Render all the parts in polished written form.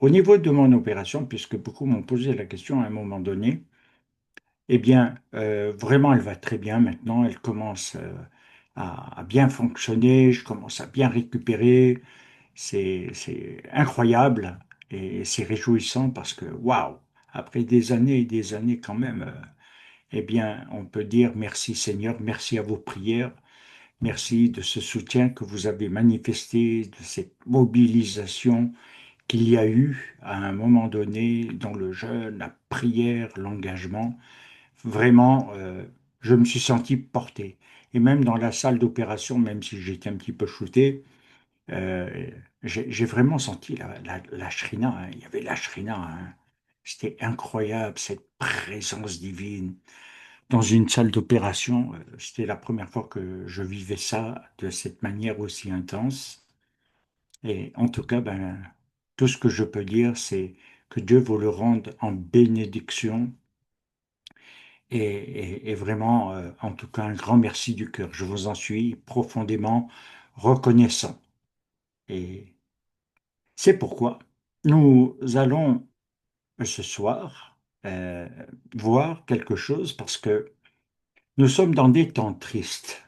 au niveau de mon opération, puisque beaucoup m'ont posé la question à un moment donné, eh bien, vraiment, elle va très bien maintenant. Elle commence à bien fonctionner. Je commence à bien récupérer. C'est incroyable et c'est réjouissant parce que, waouh, après des années et des années quand même, eh bien, on peut dire merci Seigneur, merci à vos prières, merci de ce soutien que vous avez manifesté, de cette mobilisation qu'il y a eu à un moment donné dans le jeûne, la prière, l'engagement. Vraiment, je me suis senti porté. Et même dans la salle d'opération, même si j'étais un petit peu shooté, euh, j'ai vraiment senti la shrina, hein. Il y avait la shrina, hein. C'était incroyable, cette présence divine. Dans une salle d'opération, c'était la première fois que je vivais ça de cette manière aussi intense. Et en tout cas, ben, tout ce que je peux dire, c'est que Dieu vous le rende en bénédiction et vraiment, en tout cas, un grand merci du cœur. Je vous en suis profondément reconnaissant. Et c'est pourquoi nous allons ce soir voir quelque chose parce que nous sommes dans des temps tristes.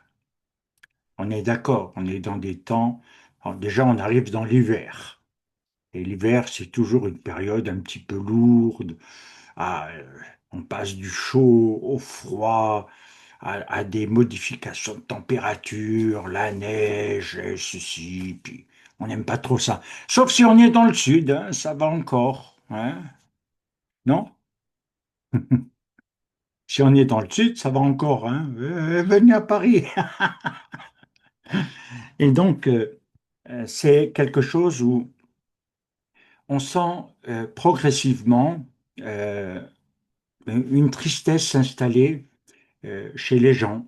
On est d'accord, on est dans des temps. Alors déjà, on arrive dans l'hiver. Et l'hiver, c'est toujours une période un petit peu lourde. Ah, on passe du chaud au froid, à des modifications de température, la neige, et ceci, puis on n'aime pas trop ça. Sauf si on est dans le sud, hein, ça va encore, hein, non? Si on est dans le sud, ça va encore, hein. Venez à Paris. Et donc, c'est quelque chose où on sent progressivement euh, une tristesse s'installer chez les gens.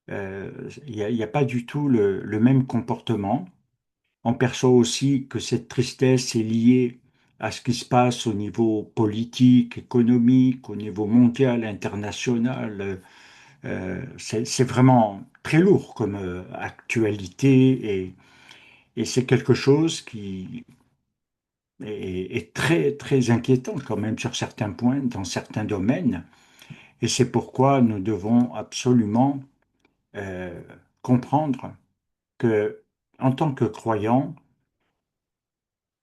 Il n'y a pas du tout le même comportement. On perçoit aussi que cette tristesse est liée à ce qui se passe au niveau politique, économique, au niveau mondial, international. C'est vraiment très lourd comme actualité et c'est quelque chose qui est très, très inquiétant quand même sur certains points, dans certains domaines. Et c'est pourquoi nous devons absolument euh, comprendre que, en tant que croyants,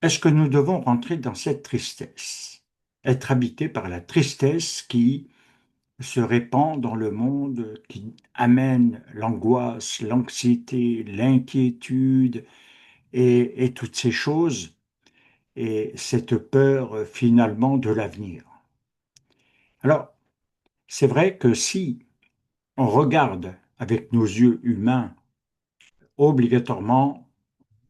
est-ce que nous devons rentrer dans cette tristesse, être habités par la tristesse qui se répand dans le monde, qui amène l'angoisse, l'anxiété, l'inquiétude et toutes ces choses, et cette peur finalement de l'avenir. Alors, c'est vrai que si on regarde avec nos yeux humains, obligatoirement,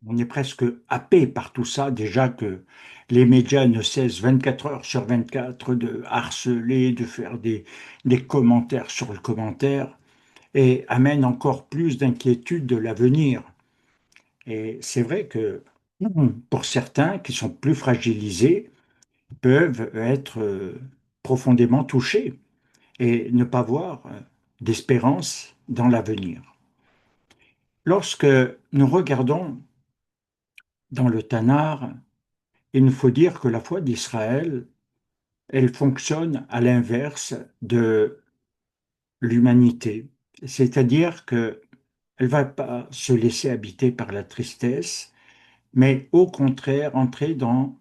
on est presque happé par tout ça, déjà que les médias ne cessent 24 heures sur 24 de harceler, de faire des commentaires sur le commentaire, et amènent encore plus d'inquiétude de l'avenir. Et c'est vrai que pour certains qui sont plus fragilisés, peuvent être profondément touchés et ne pas voir d'espérance dans l'avenir. Lorsque nous regardons dans le Tanar, il nous faut dire que la foi d'Israël, elle fonctionne à l'inverse de l'humanité, c'est-à-dire qu'elle ne va pas se laisser habiter par la tristesse, mais au contraire entrer dans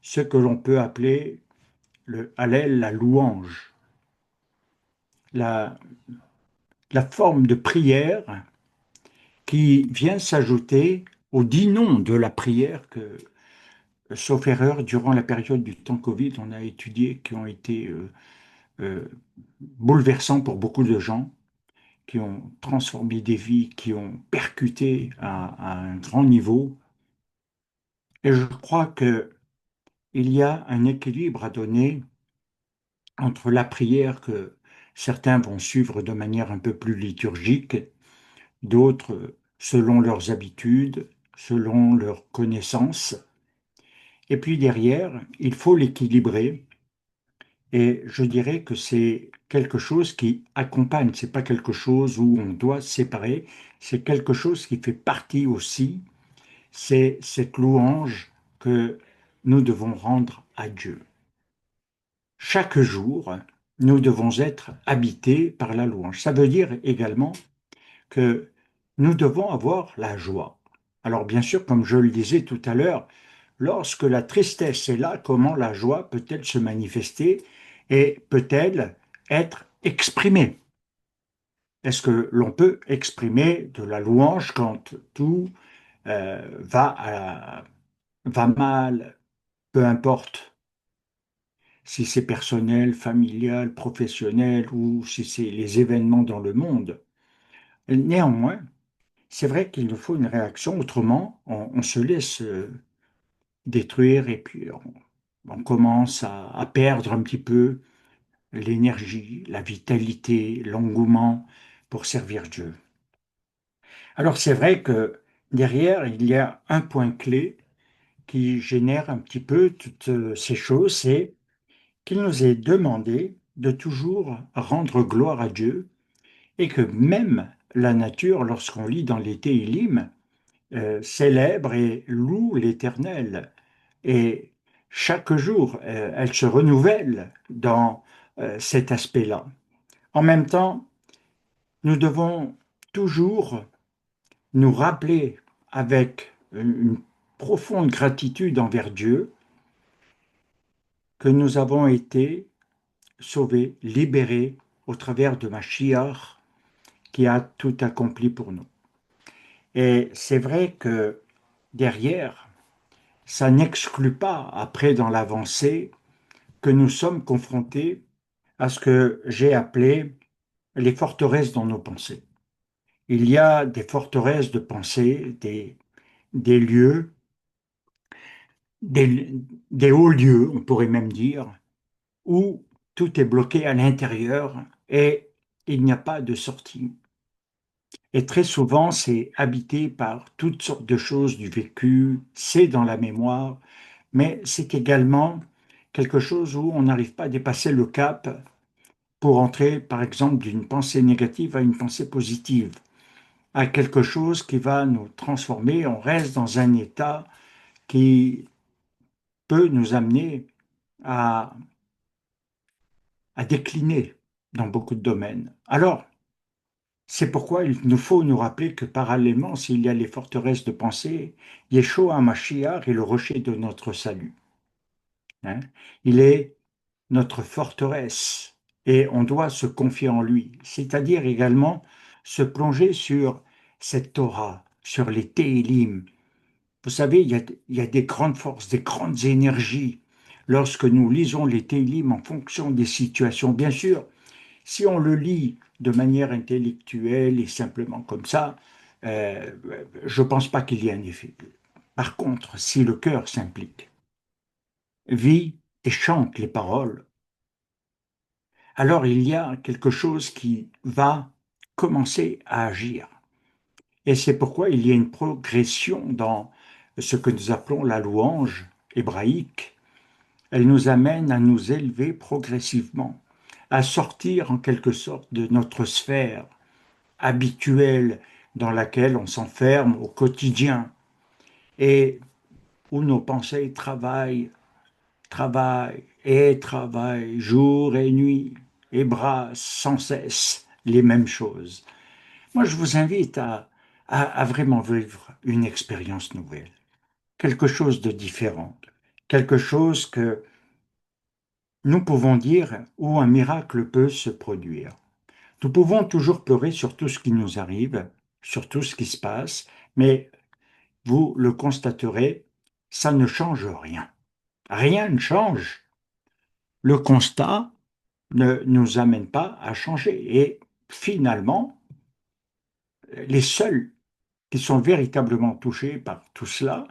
ce que l'on peut appeler le Hallel, la louange, la, la forme de prière qui vient s'ajouter aux 10 noms de la prière que, sauf erreur, durant la période du temps Covid, on a étudié, qui ont été euh, bouleversants pour beaucoup de gens, qui ont transformé des vies, qui ont percuté à un grand niveau. Et je crois qu'il y a un équilibre à donner entre la prière que certains vont suivre de manière un peu plus liturgique, d'autres selon leurs habitudes, selon leurs connaissances. Et puis derrière, il faut l'équilibrer. Et je dirais que c'est quelque chose qui accompagne, c'est pas quelque chose où on doit se séparer, c'est quelque chose qui fait partie aussi, c'est cette louange que nous devons rendre à Dieu. Chaque jour, nous devons être habités par la louange. Ça veut dire également que nous devons avoir la joie. Alors bien sûr, comme je le disais tout à l'heure, lorsque la tristesse est là, comment la joie peut-elle se manifester et peut-elle être exprimée? Est-ce que l'on peut exprimer de la louange quand tout va mal, peu importe si c'est personnel, familial, professionnel ou si c'est les événements dans le monde? Néanmoins, c'est vrai qu'il nous faut une réaction, autrement on se laisse détruire et puis on commence à perdre un petit peu l'énergie, la vitalité, l'engouement pour servir Dieu. Alors c'est vrai que derrière, il y a un point clé qui génère un petit peu toutes ces choses, c'est qu'il nous est demandé de toujours rendre gloire à Dieu et que même la nature, lorsqu'on lit dans les Télim, célèbre et loue l'Éternel. Et chaque jour, elle se renouvelle dans cet aspect-là. En même temps, nous devons toujours nous rappeler avec une profonde gratitude envers Dieu que nous avons été sauvés, libérés au travers de Mashiach qui a tout accompli pour nous. Et c'est vrai que derrière, ça n'exclut pas, après dans l'avancée, que nous sommes confrontés à ce que j'ai appelé les forteresses dans nos pensées. Il y a des forteresses de pensée, des lieux, des, des hauts lieux, on pourrait même dire, où tout est bloqué à l'intérieur et il n'y a pas de sortie. Et très souvent, c'est habité par toutes sortes de choses du vécu, c'est dans la mémoire, mais c'est également quelque chose où on n'arrive pas à dépasser le cap pour entrer, par exemple, d'une pensée négative à une pensée positive, à quelque chose qui va nous transformer. On reste dans un état qui peut nous amener à, à décliner dans beaucoup de domaines. Alors, c'est pourquoi il nous faut nous rappeler que parallèlement, s'il y a les forteresses de pensée, Yeshua Mashiach est le rocher de notre salut. Hein. Il est notre forteresse et on doit se confier en lui, c'est-à-dire également se plonger sur cette Torah, sur les Télim. Vous savez, il y a des grandes forces, des grandes énergies lorsque nous lisons les Télim en fonction des situations. Bien sûr, si on le lit de manière intellectuelle et simplement comme ça, euh, je ne pense pas qu'il y ait un effet. Par contre, si le cœur s'implique, vit et chante les paroles, alors il y a quelque chose qui va commencer à agir. Et c'est pourquoi il y a une progression dans ce que nous appelons la louange hébraïque. Elle nous amène à nous élever progressivement, à sortir en quelque sorte de notre sphère habituelle dans laquelle on s'enferme au quotidien et où nos pensées travaillent jour et nuit et brassent sans cesse les mêmes choses. Moi, je vous invite à vraiment vivre une expérience nouvelle, quelque chose de différent, quelque chose que nous pouvons dire où un miracle peut se produire. Nous pouvons toujours pleurer sur tout ce qui nous arrive, sur tout ce qui se passe, mais vous le constaterez, ça ne change rien. Rien ne change. Le constat ne nous amène pas à changer. Et finalement, les seuls qui sont véritablement touchés par tout cela,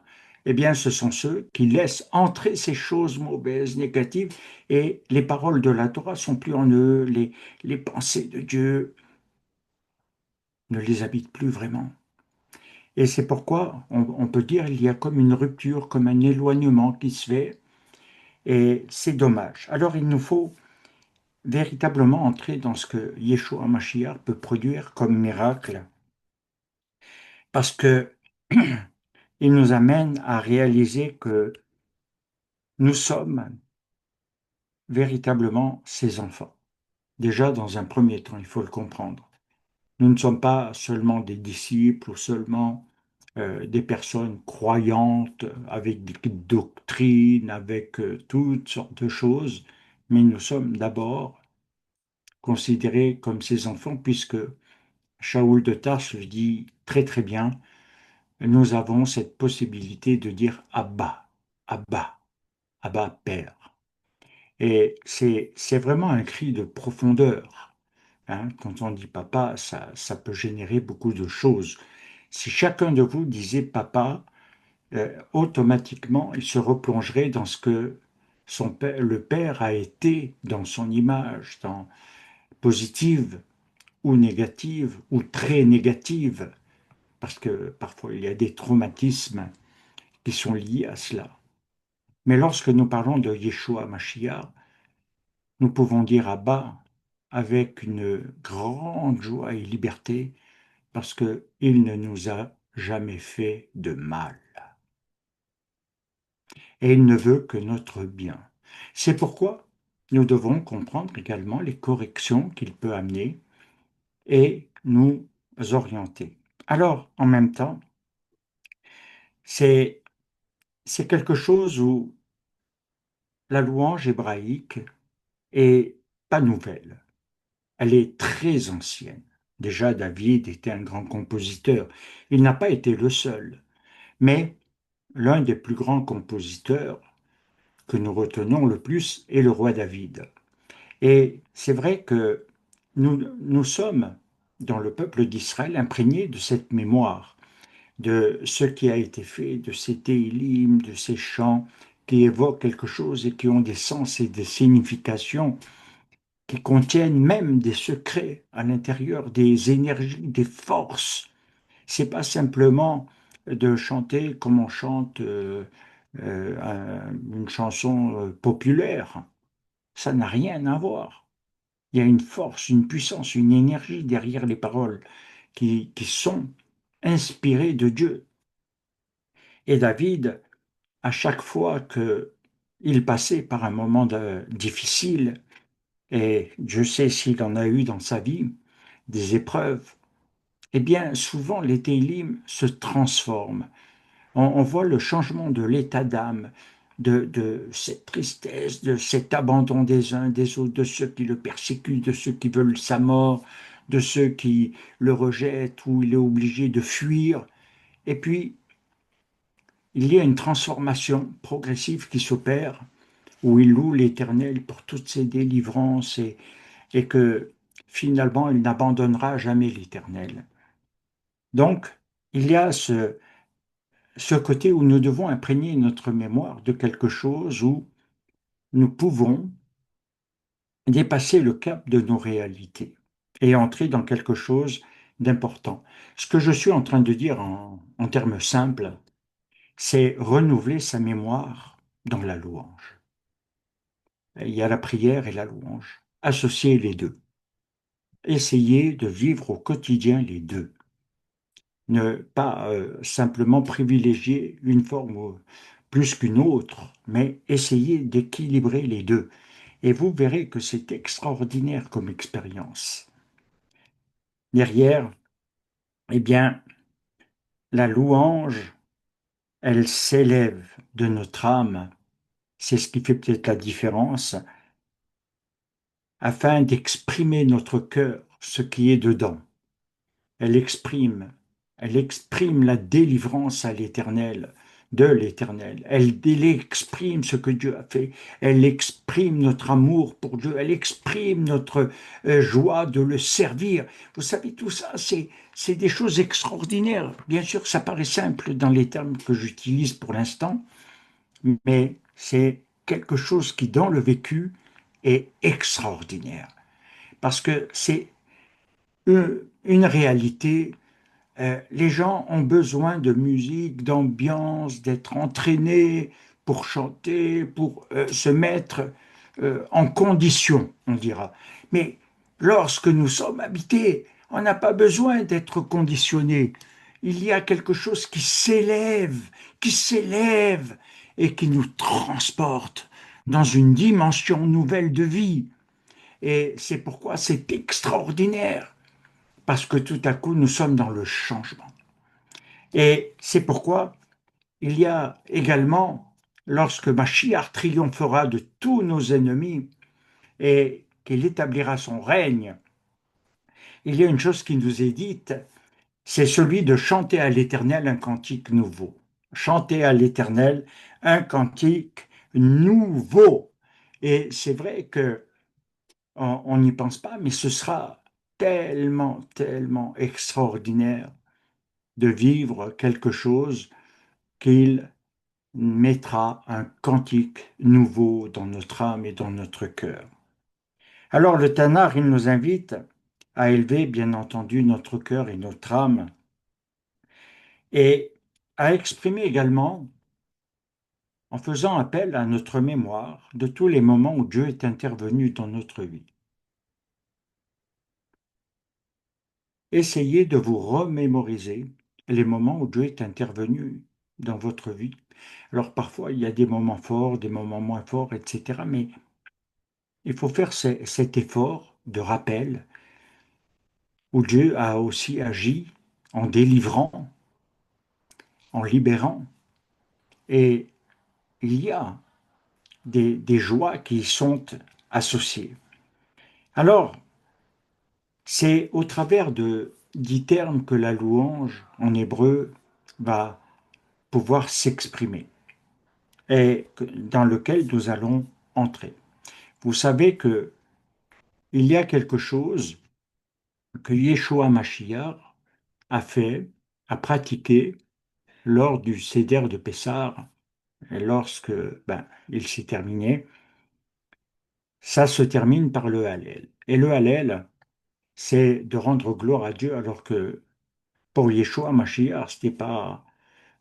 eh bien, ce sont ceux qui laissent entrer ces choses mauvaises, négatives, et les paroles de la Torah sont plus en eux, les pensées de Dieu ne les habitent plus vraiment. Et c'est pourquoi on peut dire qu'il y a comme une rupture, comme un éloignement qui se fait, et c'est dommage. Alors il nous faut véritablement entrer dans ce que Yeshua Mashiach peut produire comme miracle, parce que il nous amène à réaliser que Nous sommes véritablement ses enfants. Déjà, dans un premier temps, il faut le comprendre. Nous ne sommes pas seulement des disciples ou seulement des personnes croyantes avec des doctrines, avec toutes sortes de choses, mais nous sommes d'abord considérés comme ses enfants, puisque Shaoul de Tarse le dit très très bien, nous avons cette possibilité de dire Abba, Abba, Abba Père. Et c'est vraiment un cri de profondeur. Hein. Quand on dit papa, ça peut générer beaucoup de choses. Si chacun de vous disait papa, automatiquement, il se replongerait dans ce que son père, le père a été dans son image, dans positive ou négative ou très négative, parce que parfois il y a des traumatismes qui sont liés à cela. Mais lorsque nous parlons de Yeshua Mashiach, nous pouvons dire Abba avec une grande joie et liberté, parce qu'il ne nous a jamais fait de mal. Et il ne veut que notre bien. C'est pourquoi nous devons comprendre également les corrections qu'il peut amener et nous orienter. Alors, en même temps, c'est c'est quelque chose où la louange hébraïque est pas nouvelle. Elle est très ancienne. Déjà, David était un grand compositeur. Il n'a pas été le seul, mais l'un des plus grands compositeurs que nous retenons le plus est le roi David. Et c'est vrai que nous sommes, dans le peuple d'Israël, imprégnés de cette mémoire, de ce qui a été fait, de ces télim, de ces chants qui évoquent quelque chose et qui ont des sens et des significations, qui contiennent même des secrets à l'intérieur, des énergies, des forces. C'est pas simplement de chanter comme on chante une chanson populaire. Ça n'a rien à voir. Il y a une force, une puissance, une énergie derrière les paroles qui sont inspirées de Dieu. Et David, à chaque fois qu'il passait par un moment difficile, et Dieu sait s'il en a eu dans sa vie, des épreuves, eh bien, souvent les télim se transforment. On voit le changement de l'état d'âme, de cette tristesse, de cet abandon des uns des autres, de ceux qui le persécutent, de ceux qui veulent sa mort, de ceux qui le rejettent ou il est obligé de fuir. Et puis, il y a une transformation progressive qui s'opère, où il loue l'Éternel pour toutes ses délivrances et que finalement, il n'abandonnera jamais l'Éternel. Donc, il y a ce côté où nous devons imprégner notre mémoire de quelque chose où nous pouvons dépasser le cap de nos réalités et entrer dans quelque chose d'important. Ce que je suis en train de dire en termes simples, c'est renouveler sa mémoire dans la louange. Il y a la prière et la louange. Associer les deux. Essayer de vivre au quotidien les deux. Ne pas simplement privilégier une forme plus qu'une autre, mais essayer d'équilibrer les deux. Et vous verrez que c'est extraordinaire comme expérience. Derrière, eh bien, la louange, elle s'élève de notre âme. C'est ce qui fait peut-être la différence, afin d'exprimer notre cœur, ce qui est dedans. Elle exprime, elle exprime la délivrance à l'Éternel, de l'Éternel. Elle exprime ce que Dieu a fait. Elle exprime notre amour pour Dieu. Elle exprime notre joie de le servir. Vous savez, tout ça, c'est des choses extraordinaires. Bien sûr, ça paraît simple dans les termes que j'utilise pour l'instant, mais c'est quelque chose qui, dans le vécu, est extraordinaire. Parce que c'est une réalité. Les gens ont besoin de musique, d'ambiance, d'être entraînés pour chanter, pour se mettre en condition, on dira. Mais lorsque nous sommes habités, on n'a pas besoin d'être conditionné. Il y a quelque chose qui s'élève, et qui nous transporte dans une dimension nouvelle de vie. Et c'est pourquoi c'est extraordinaire, parce que tout à coup, nous sommes dans le changement. Et c'est pourquoi il y a également, lorsque Machiach triomphera de tous nos ennemis et qu'il établira son règne, il y a une chose qui nous est dite, c'est celui de chanter à l'Éternel un cantique nouveau. Chanter à l'Éternel un cantique nouveau. Et c'est vrai que on n'y pense pas, mais ce sera tellement, tellement extraordinaire de vivre quelque chose qu'il mettra un cantique nouveau dans notre âme et dans notre cœur. Alors le Tanakh, il nous invite à élever, bien entendu, notre cœur et notre âme et à exprimer également, en faisant appel à notre mémoire de tous les moments où Dieu est intervenu dans notre vie. Essayez de vous remémoriser les moments où Dieu est intervenu dans votre vie. Alors parfois, il y a des moments forts, des moments moins forts, etc. Mais il faut faire cet effort de rappel où Dieu a aussi agi en délivrant, en libérant. Et il y a des joies qui y sont associées. Alors, c'est au travers de 10 termes que la louange en hébreu va pouvoir s'exprimer et dans lequel nous allons entrer. Vous savez que il y a quelque chose que Yeshua Mashiach a fait, a pratiqué lors du Seder de Pessah, et lorsque il s'est terminé, ça se termine par le Hallel. Et le Hallel, c'est de rendre gloire à Dieu, alors que pour Yeshua Mashiach, ce n'était pas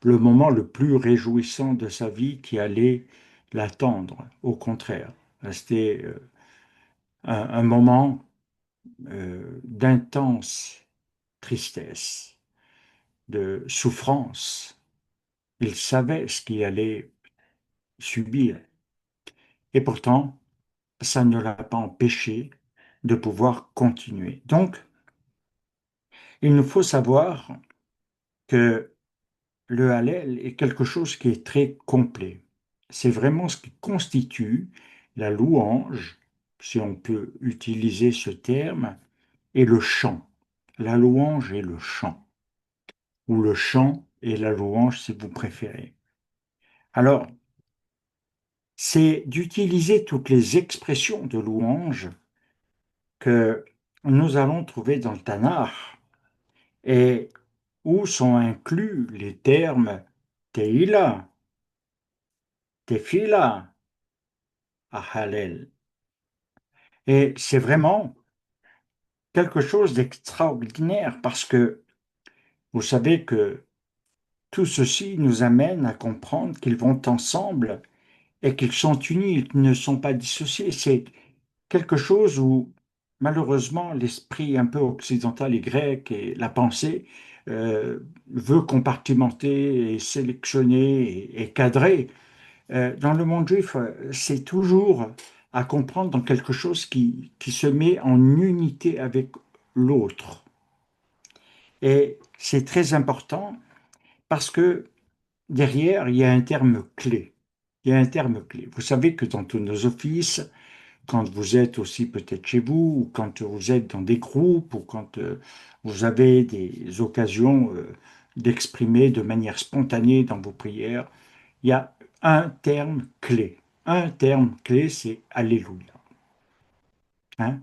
le moment le plus réjouissant de sa vie qui allait l'attendre. Au contraire, c'était un moment d'intense tristesse, de souffrance. Il savait ce qu'il allait subir. Et pourtant, ça ne l'a pas empêché de pouvoir continuer. Donc, il nous faut savoir que le Hallel est quelque chose qui est très complet. C'est vraiment ce qui constitue la louange, si on peut utiliser ce terme, et le chant. La louange et le chant, ou le chant et la louange si vous préférez. Alors, c'est d'utiliser toutes les expressions de louange que nous allons trouver dans le Tanakh et où sont inclus les termes Teila, Tefila, Ahalel. Et c'est vraiment quelque chose d'extraordinaire parce que vous savez que tout ceci nous amène à comprendre qu'ils vont ensemble et qu'ils sont unis, ils ne sont pas dissociés. C'est quelque chose où, malheureusement, l'esprit un peu occidental et grec et la pensée veut compartimenter et sélectionner et cadrer. Dans le monde juif, c'est toujours à comprendre dans quelque chose qui se met en unité avec l'autre. Et c'est très important parce que derrière, il y a un terme clé. Il y a un terme clé. Vous savez que dans tous nos offices, quand vous êtes aussi peut-être chez vous, ou quand vous êtes dans des groupes, ou quand vous avez des occasions d'exprimer de manière spontanée dans vos prières, il y a un terme clé. Un terme clé, c'est Alléluia. Hein.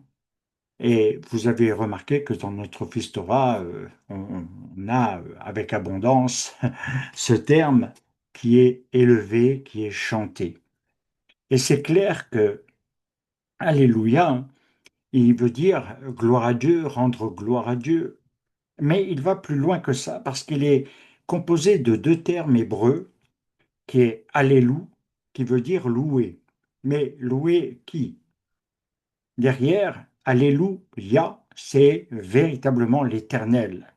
Et vous avez remarqué que dans notre Office Torah, on a avec abondance ce terme qui est élevé, qui est chanté. Et c'est clair que Alléluia, il veut dire gloire à Dieu, rendre gloire à Dieu. Mais il va plus loin que ça parce qu'il est composé de deux termes hébreux qui est Allélu, qui veut dire louer. Mais louer qui? Derrière, Alléluia, c'est véritablement l'Éternel.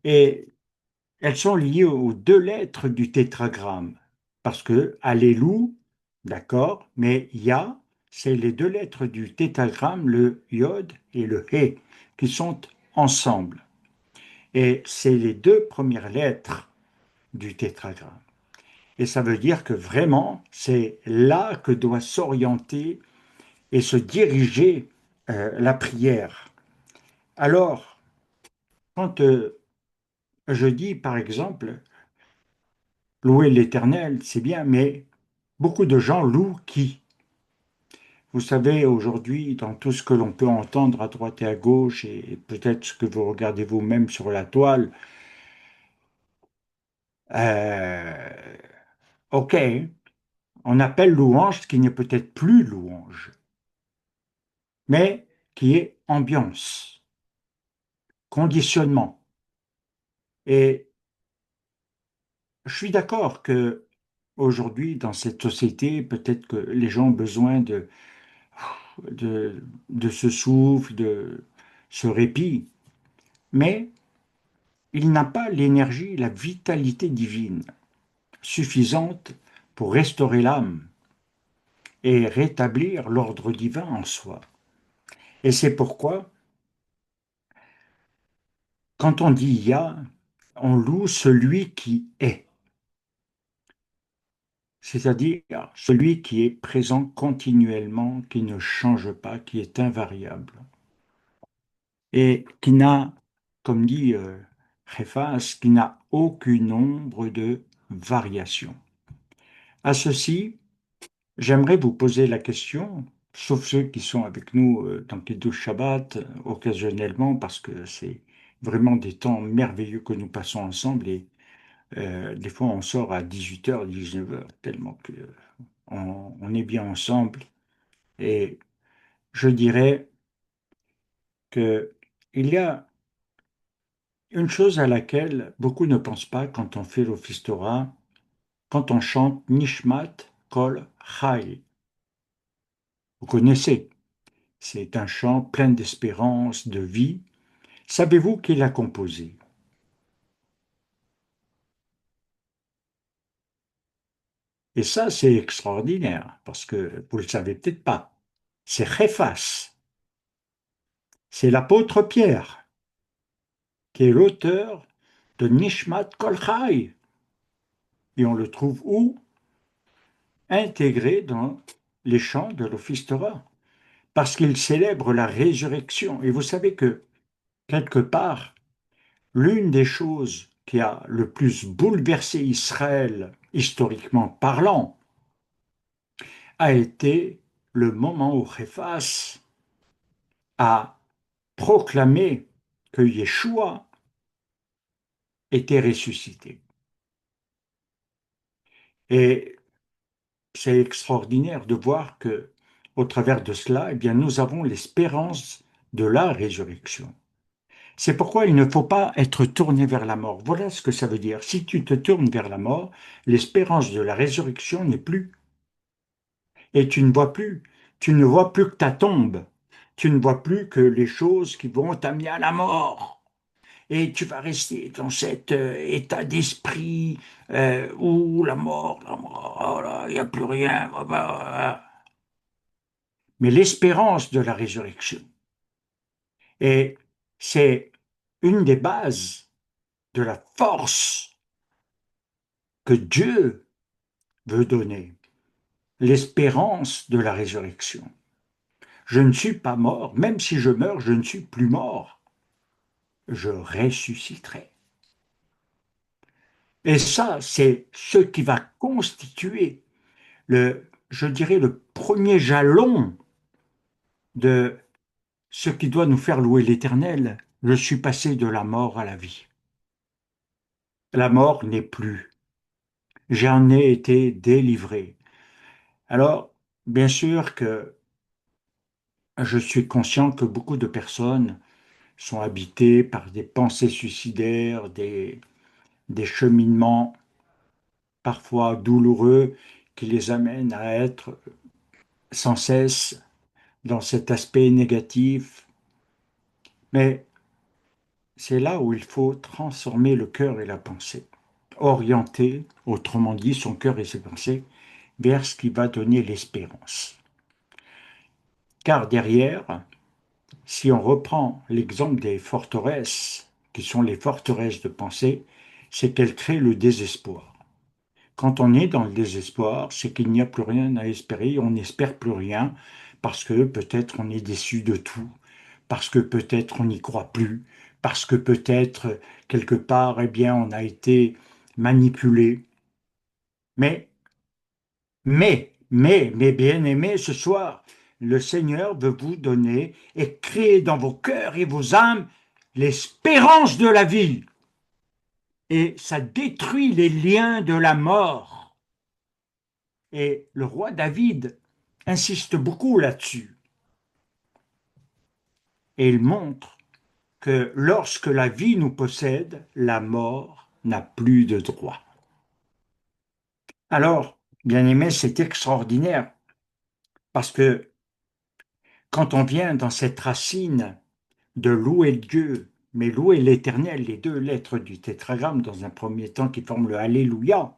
Et elles sont liées aux deux lettres du tétragramme. parce que Alléluia, d'accord, mais Ya, c'est les deux lettres du tétragramme, le Yod et le He, qui sont ensemble. Et c'est les deux premières lettres du tétragramme. Et ça veut dire que vraiment, c'est là que doit s'orienter et se diriger la prière. Alors, quand je dis, par exemple, louer l'Éternel, c'est bien, mais beaucoup de gens louent qui? Vous savez, aujourd'hui, dans tout ce que l'on peut entendre à droite et à gauche, et peut-être ce que vous regardez vous-même sur la toile, euh, ok, on appelle louange ce qui n'est peut-être plus louange, mais qui est ambiance, conditionnement. Et je suis d'accord que aujourd'hui, dans cette société, peut-être que les gens ont besoin de ce souffle, de ce répit, mais il n'a pas l'énergie, la vitalité divine suffisante pour restaurer l'âme et rétablir l'ordre divin en soi. Et c'est pourquoi, quand on dit Yah, on loue celui qui est, c'est-à-dire celui qui est présent continuellement, qui ne change pas, qui est invariable, et qui n'a, comme dit Réphas, qui n'a aucune ombre de variation. À ceci, j'aimerais vous poser la question, sauf ceux qui sont avec nous dans les 12 Shabbat, occasionnellement, parce que c'est vraiment des temps merveilleux que nous passons ensemble et des fois on sort à 18h, 19h, tellement que on est bien ensemble. Et je dirais que il y a une chose à laquelle beaucoup ne pensent pas quand on fait l'office Torah, quand on chante Nishmat Kol Chai. Vous connaissez, c'est un chant plein d'espérance, de vie. Savez-vous qui l'a composé? Et ça, c'est extraordinaire, parce que vous ne le savez peut-être pas. C'est Réphas, c'est l'apôtre Pierre, qui est l'auteur de Nishmat Kol Chai. Et on le trouve où? Intégré dans les chants de l'Office Torah, parce qu'il célèbre la résurrection. Et vous savez que, quelque part, l'une des choses qui a le plus bouleversé Israël, historiquement parlant, a été le moment où Réphas a proclamé que Yeshua était ressuscité. Et c'est extraordinaire de voir que, au travers de cela, eh bien, nous avons l'espérance de la résurrection. C'est pourquoi il ne faut pas être tourné vers la mort. Voilà ce que ça veut dire. Si tu te tournes vers la mort, l'espérance de la résurrection n'est plus. Et tu ne vois plus. Tu ne vois plus que ta tombe. Tu ne vois plus que les choses qui vont t'amener à la mort. Et tu vas rester dans cet état d'esprit où la mort, oh là, il n'y a plus rien. Mais l'espérance de la résurrection. Et c'est une des bases de la force que Dieu veut donner, l'espérance de la résurrection. Je ne suis pas mort, même si je meurs, je ne suis plus mort, je ressusciterai. Et ça, c'est ce qui va constituer je dirais, le premier jalon de ce qui doit nous faire louer l'Éternel. Je suis passé de la mort à la vie. La mort n'est plus. J'en ai été délivré. Alors, bien sûr que je suis conscient que beaucoup de personnes sont habitées par des pensées suicidaires, des cheminements parfois douloureux qui les amènent à être sans cesse dans cet aspect négatif. Mais c'est là où il faut transformer le cœur et la pensée. orienter, autrement dit, son cœur et ses pensées vers ce qui va donner l'espérance. Car derrière, si on reprend l'exemple des forteresses, qui sont les forteresses de pensée, c'est qu'elles créent le désespoir. Quand on est dans le désespoir, c'est qu'il n'y a plus rien à espérer, on n'espère plus rien, parce que peut-être on est déçu de tout, parce que peut-être on n'y croit plus, parce que peut-être quelque part, eh bien, on a été manipulé. Mais, mes bien-aimés, ce soir, le Seigneur veut vous donner et créer dans vos cœurs et vos âmes l'espérance de la vie. Et ça détruit les liens de la mort. Et le roi David insiste beaucoup là-dessus. Et il montre que lorsque la vie nous possède, la mort n'a plus de droit. Alors, bien aimé, c'est extraordinaire parce que quand on vient dans cette racine de louer Dieu, mais louer l'Éternel, les deux lettres du tétragramme dans un premier temps qui forment le Alléluia,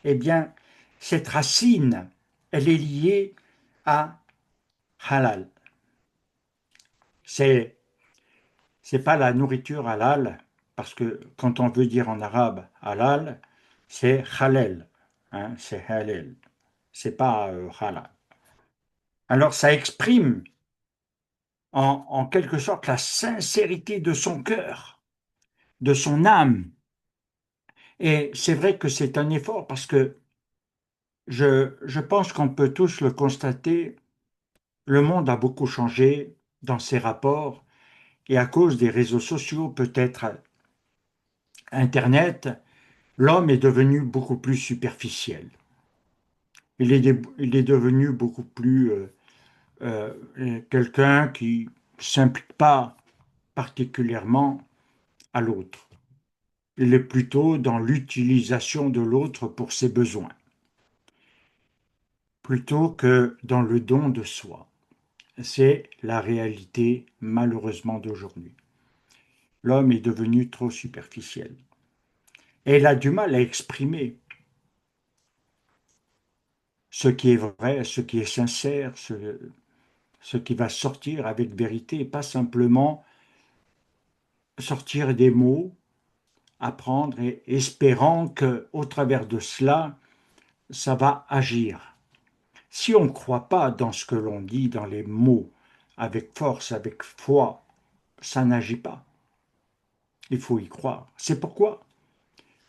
eh bien, cette racine, elle est liée à halal. C'est pas la nourriture halal, parce que quand on veut dire en arabe halal, c'est halal, hein, c'est halal, c'est pas halal. Alors ça exprime en quelque sorte la sincérité de son cœur, de son âme. Et c'est vrai que c'est un effort parce que je pense qu'on peut tous le constater, le monde a beaucoup changé dans ses rapports et à cause des réseaux sociaux, peut-être Internet, l'homme est devenu beaucoup plus superficiel. Il est devenu beaucoup plus quelqu'un qui ne s'implique pas particulièrement à l'autre. Il est plutôt dans l'utilisation de l'autre pour ses besoins, plutôt que dans le don de soi. C'est la réalité malheureusement d'aujourd'hui. L'homme est devenu trop superficiel. Et il a du mal à exprimer ce qui est vrai, ce qui est sincère, ce qui va sortir avec vérité, et pas simplement sortir des mots, apprendre et espérant que au travers de cela, ça va agir. Si on ne croit pas dans ce que l'on dit, dans les mots, avec force, avec foi, ça n'agit pas. Il faut y croire. C'est pourquoi,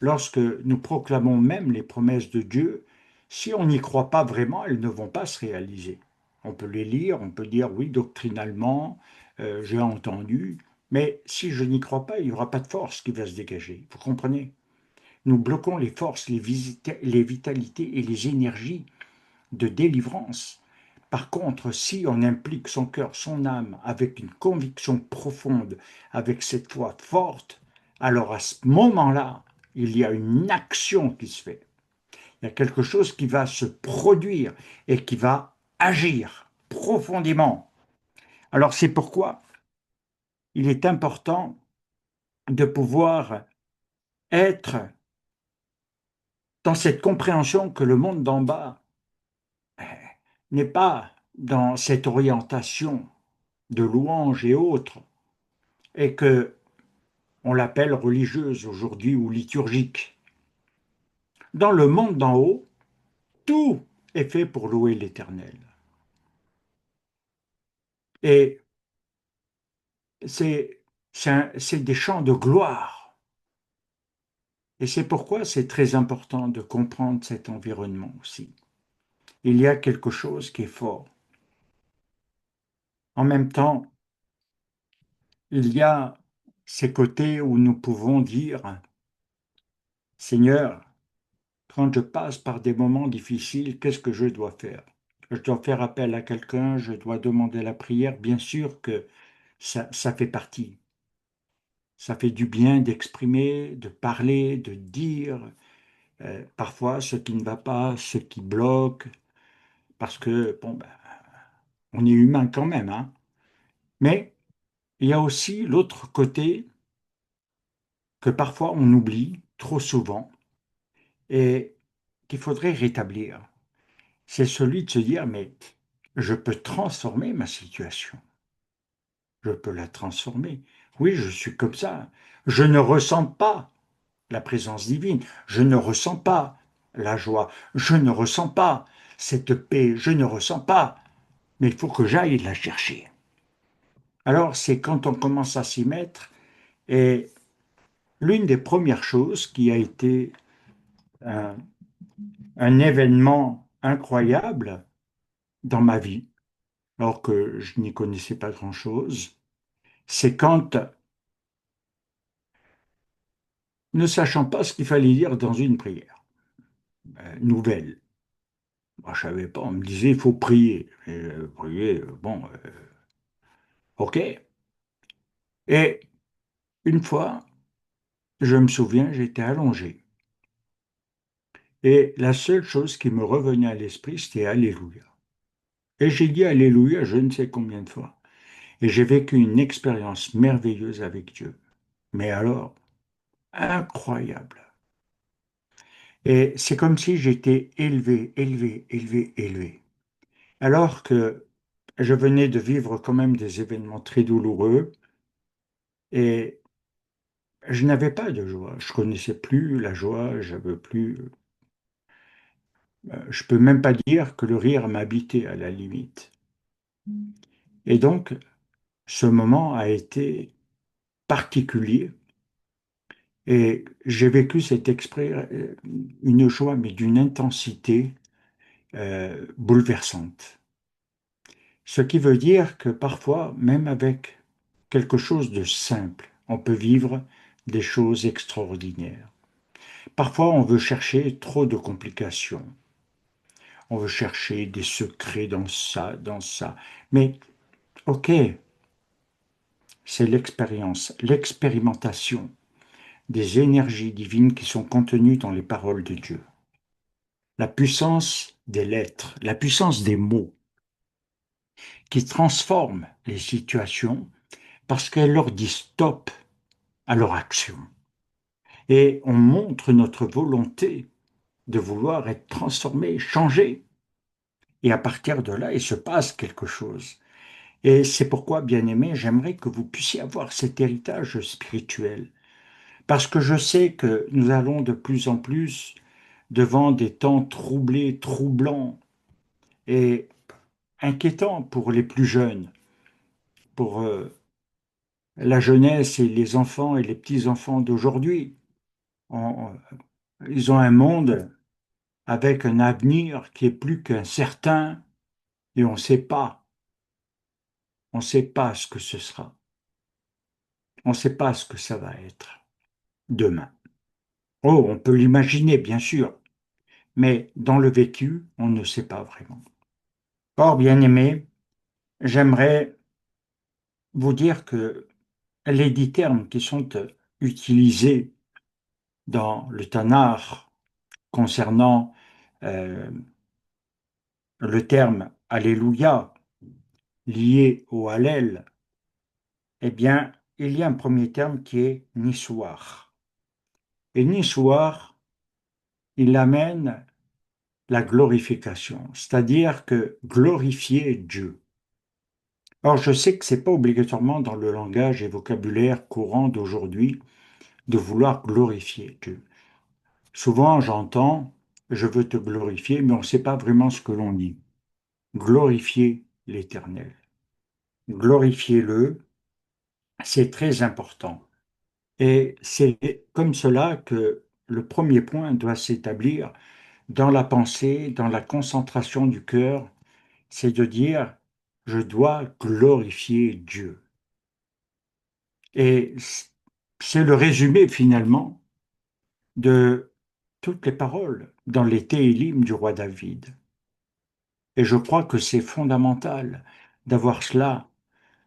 lorsque nous proclamons même les promesses de Dieu, si on n'y croit pas vraiment, elles ne vont pas se réaliser. On peut les lire, on peut dire oui, doctrinalement, j'ai entendu, mais si je n'y crois pas, il n'y aura pas de force qui va se dégager. Vous comprenez? Nous bloquons les forces, les vitalités et les énergies de délivrance. Par contre, si on implique son cœur, son âme, avec une conviction profonde, avec cette foi forte, alors à ce moment-là, il y a une action qui se fait. Il y a quelque chose qui va se produire et qui va agir profondément. Alors c'est pourquoi il est important de pouvoir être dans cette compréhension que le monde d'en bas n'est pas dans cette orientation de louange et autres, et que on l'appelle religieuse aujourd'hui ou liturgique. Dans le monde d'en haut, tout est fait pour louer l'Éternel. Et c'est c'est des chants de gloire. Et c'est pourquoi c'est très important de comprendre cet environnement aussi. Il y a quelque chose qui est fort. En même temps, il y a ces côtés où nous pouvons dire, Seigneur, quand je passe par des moments difficiles, qu'est-ce que je dois faire? Je dois faire appel à quelqu'un, je dois demander la prière. Bien sûr que ça fait partie. Ça fait du bien d'exprimer, de parler, de dire parfois ce qui ne va pas, ce qui bloque, parce que, bon, ben, on est humain quand même, hein. Mais il y a aussi l'autre côté que parfois on oublie trop souvent et qu'il faudrait rétablir. C'est celui de se dire, mais je peux transformer ma situation. Je peux la transformer. Oui, je suis comme ça. Je ne ressens pas la présence divine. Je ne ressens pas la joie. Je ne ressens pas cette paix. Je ne ressens pas. Mais il faut que j'aille la chercher. Alors, c'est quand on commence à s'y mettre. Et l'une des premières choses qui a été un, un événement incroyable dans ma vie, alors que je n'y connaissais pas grand-chose, c'est quand, ne sachant pas ce qu'il fallait dire dans une prière nouvelle, moi, je ne savais pas, on me disait il faut prier. Et, prier, bon, ok. Et une fois, je me souviens, j'étais allongé. Et la seule chose qui me revenait à l'esprit, c'était Alléluia. Et j'ai dit Alléluia je ne sais combien de fois. Et j'ai vécu une expérience merveilleuse avec Dieu. Mais alors, incroyable. Et c'est comme si j'étais élevé, élevé, élevé, élevé. Alors que je venais de vivre quand même des événements très douloureux et je n'avais pas de joie. Je connaissais plus la joie, j'avais plus. Je peux même pas dire que le rire m'habitait à la limite. Et donc, ce moment a été particulier et j'ai vécu une joie, mais d'une intensité bouleversante. Ce qui veut dire que parfois, même avec quelque chose de simple, on peut vivre des choses extraordinaires. Parfois, on veut chercher trop de complications. On veut chercher des secrets dans ça, dans ça. Mais, ok, c'est l'expérience, l'expérimentation des énergies divines qui sont contenues dans les paroles de Dieu. La puissance des lettres, la puissance des mots qui transforment les situations parce qu'elles leur disent stop à leur action. Et on montre notre volonté de vouloir être transformé, changé. Et à partir de là, il se passe quelque chose. Et c'est pourquoi, bien aimé, j'aimerais que vous puissiez avoir cet héritage spirituel. Parce que je sais que nous allons de plus en plus devant des temps troublés, troublants et inquiétants pour les plus jeunes, pour la jeunesse et les enfants et les petits-enfants d'aujourd'hui. On- Ils ont un monde avec un avenir qui est plus qu'incertain et on ne sait pas ce que ce sera. On ne sait pas ce que ça va être demain. Oh, on peut l'imaginer, bien sûr, mais dans le vécu, on ne sait pas vraiment. Or, bien aimé, j'aimerais vous dire que les 10 termes qui sont utilisés dans le Tanakh concernant euh, le terme Alléluia lié au Hallel, eh bien, il y a un premier terme qui est Nissoir. Et Nissoir, il amène la glorification, c'est-à-dire que glorifier Dieu. Or, je sais que ce n'est pas obligatoirement dans le langage et vocabulaire courant d'aujourd'hui de vouloir glorifier Dieu. Souvent, j'entends, je veux te glorifier, mais on ne sait pas vraiment ce que l'on dit. Glorifier l'Éternel. Glorifier-le, c'est très important. Et c'est comme cela que le premier point doit s'établir dans la pensée, dans la concentration du cœur, c'est de dire, je dois glorifier Dieu. Et c'est le résumé finalement de toutes les paroles dans les Télim du roi David. Et je crois que c'est fondamental d'avoir cela.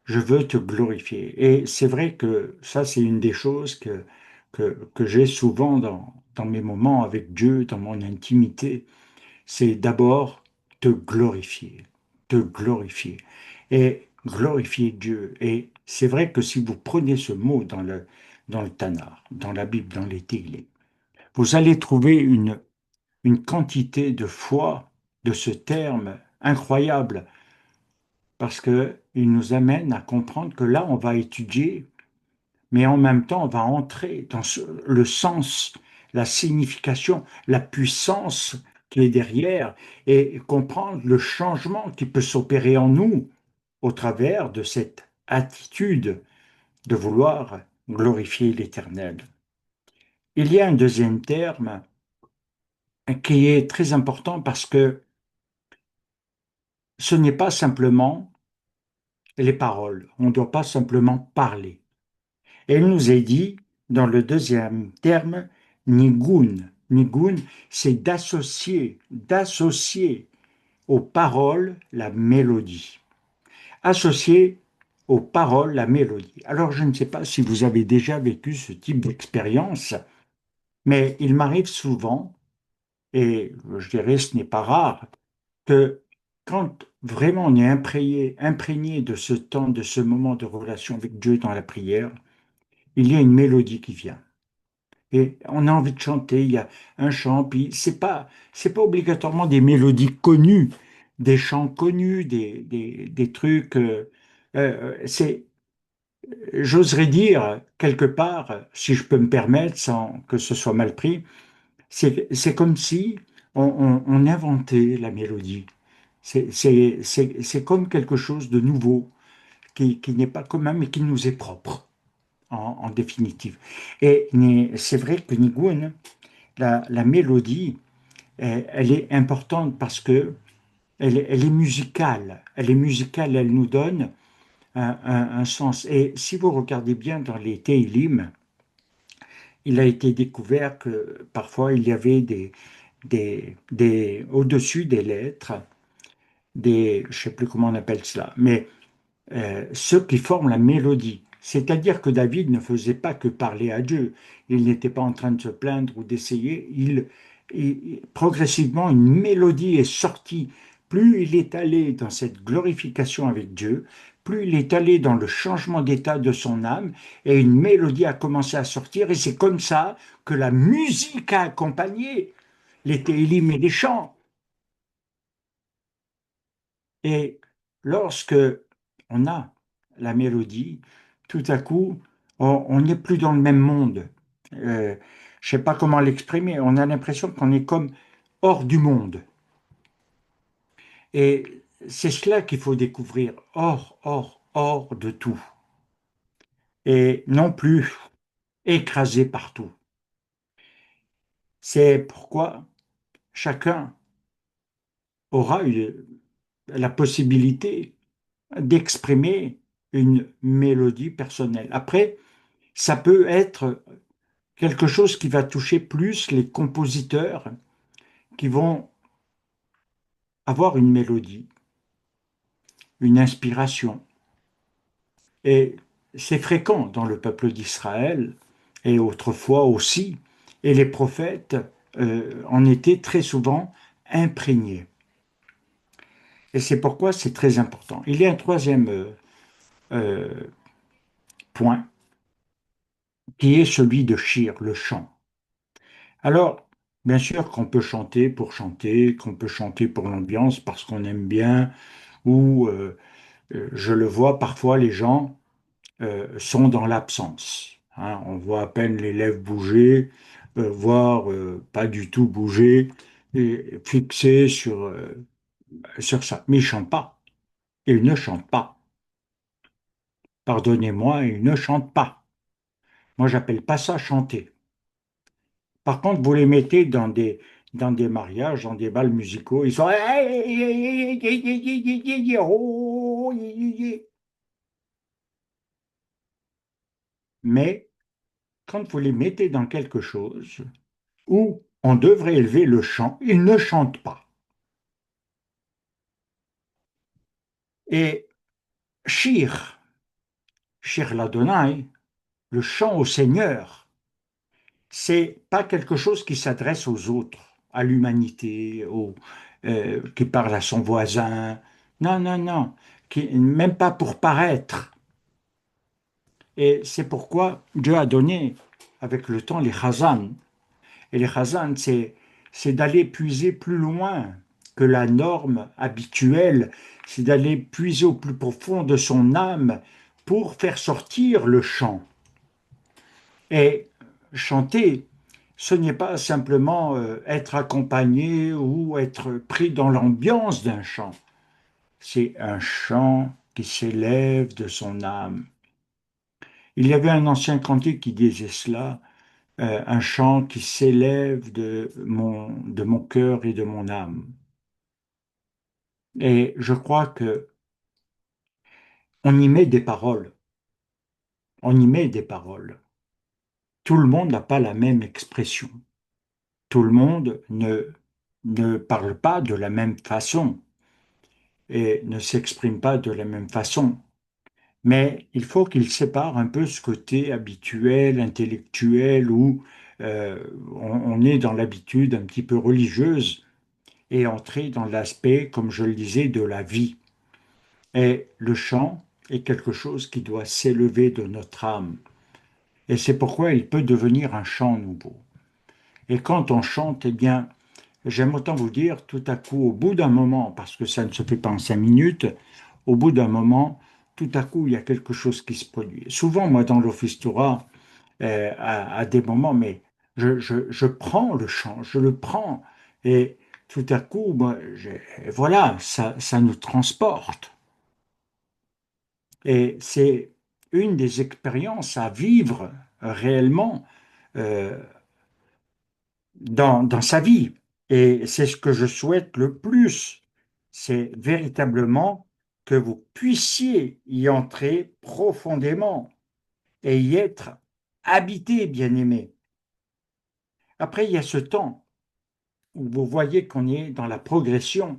Je veux te glorifier. Et c'est vrai que ça, c'est une des choses que j'ai souvent dans mes moments avec Dieu, dans mon intimité. C'est d'abord te glorifier, te glorifier et glorifier Dieu. Et c'est vrai que si vous prenez ce mot dans le Tanakh, dans la Bible, dans les Télim, vous allez trouver une quantité de foi de ce terme incroyable, parce qu'il nous amène à comprendre que là, on va étudier, mais en même temps, on va entrer dans le sens, la signification, la puissance qui est derrière, et comprendre le changement qui peut s'opérer en nous au travers de cette attitude de vouloir glorifier l'Éternel. Il y a un deuxième terme qui est très important parce que ce n'est pas simplement les paroles, on ne doit pas simplement parler. Et il nous est dit, dans le deuxième terme, nigun. Nigun, c'est d'associer aux paroles la mélodie. Associer aux paroles la mélodie. Alors, je ne sais pas si vous avez déjà vécu ce type d'expérience, mais il m'arrive souvent, et je dirais ce n'est pas rare, que quand vraiment on est imprégné de ce temps, de ce moment de relation avec Dieu dans la prière, il y a une mélodie qui vient. Et on a envie de chanter, il y a un chant, puis c'est pas obligatoirement des mélodies connues, des chants connus, des trucs. J'oserais dire, quelque part, si je peux me permettre, sans que ce soit mal pris, c'est comme si on inventait la mélodie. C'est comme quelque chose de nouveau, qui n'est pas commun, mais qui nous est propre, en définitive. Et c'est vrai que Nigun, la mélodie, elle est importante parce que elle est musicale. Elle est musicale, elle nous donne un sens. Et si vous regardez bien dans les Teilim, il a été découvert que parfois il y avait au-dessus des lettres, je ne sais plus comment on appelle cela, mais ceux qui forment la mélodie. C'est-à-dire que David ne faisait pas que parler à Dieu. Il n'était pas en train de se plaindre ou d'essayer. Progressivement, une mélodie est sortie. Plus il est allé dans cette glorification avec Dieu, plus il est allé dans le changement d'état de son âme, et une mélodie a commencé à sortir. Et c'est comme ça que la musique a accompagné les télim et les chants. Et lorsque on a la mélodie, tout à coup, on n'est plus dans le même monde. Je ne sais pas comment l'exprimer. On a l'impression qu'on est comme hors du monde. Et c'est cela qu'il faut découvrir, hors de tout. Et non plus écrasé partout. C'est pourquoi chacun aura la possibilité d'exprimer une mélodie personnelle. Après, ça peut être quelque chose qui va toucher plus les compositeurs qui vont avoir une mélodie, une inspiration. Et c'est fréquent dans le peuple d'Israël et autrefois aussi. Et les prophètes en étaient très souvent imprégnés. Et c'est pourquoi c'est très important. Il y a un troisième euh, point qui est celui de shir, le chant. Alors, bien sûr qu'on peut chanter pour l'ambiance parce qu'on aime bien, ou je le vois parfois, les gens sont dans l'absence. Hein. On voit à peine les lèvres bouger, voire pas du tout bouger, et fixés sur ça. Mais ils ne chantent pas. Ils ne chantent pas. Pardonnez-moi, ils ne chantent pas. Moi, j'appelle pas ça chanter. Par contre, vous les mettez dans des mariages, dans des bals musicaux, ils sont. Mais quand vous les mettez dans quelque chose où on devrait élever le chant, ils ne chantent pas. Et Shir, Shir l'Adonai, le chant au Seigneur, c'est pas quelque chose qui s'adresse aux autres, à l'humanité, qui parle à son voisin. Non, non, non, même pas pour paraître. Et c'est pourquoi Dieu a donné avec le temps les chazan. Et les chazans, c'est d'aller puiser plus loin que la norme habituelle, c'est d'aller puiser au plus profond de son âme pour faire sortir le chant. Et chanter, ce n'est pas simplement être accompagné ou être pris dans l'ambiance d'un chant. C'est un chant qui s'élève de son âme. Il y avait un ancien cantique qui disait cela, un chant qui s'élève de mon cœur et de mon âme. Et je crois que on y met des paroles. On y met des paroles. Tout le monde n'a pas la même expression. Tout le monde ne parle pas de la même façon et ne s'exprime pas de la même façon. Mais il faut qu'il sépare un peu ce côté habituel, intellectuel, où on est dans l'habitude un petit peu religieuse et entrer dans l'aspect, comme je le disais, de la vie. Et le chant est quelque chose qui doit s'élever de notre âme. Et c'est pourquoi il peut devenir un chant nouveau. Et quand on chante, eh bien, j'aime autant vous dire, tout à coup, au bout d'un moment, parce que ça ne se fait pas en 5 minutes, au bout d'un moment, tout à coup, il y a quelque chose qui se produit. Souvent, moi, dans l'office Torah, à des moments, mais je prends le chant, je le prends, et tout à coup, moi, voilà, ça nous transporte. Et c'est une des expériences à vivre réellement euh, dans sa vie. Et c'est ce que je souhaite le plus, c'est véritablement que vous puissiez y entrer profondément et y être habité, bien-aimé. Après, il y a ce temps où vous voyez qu'on est dans la progression,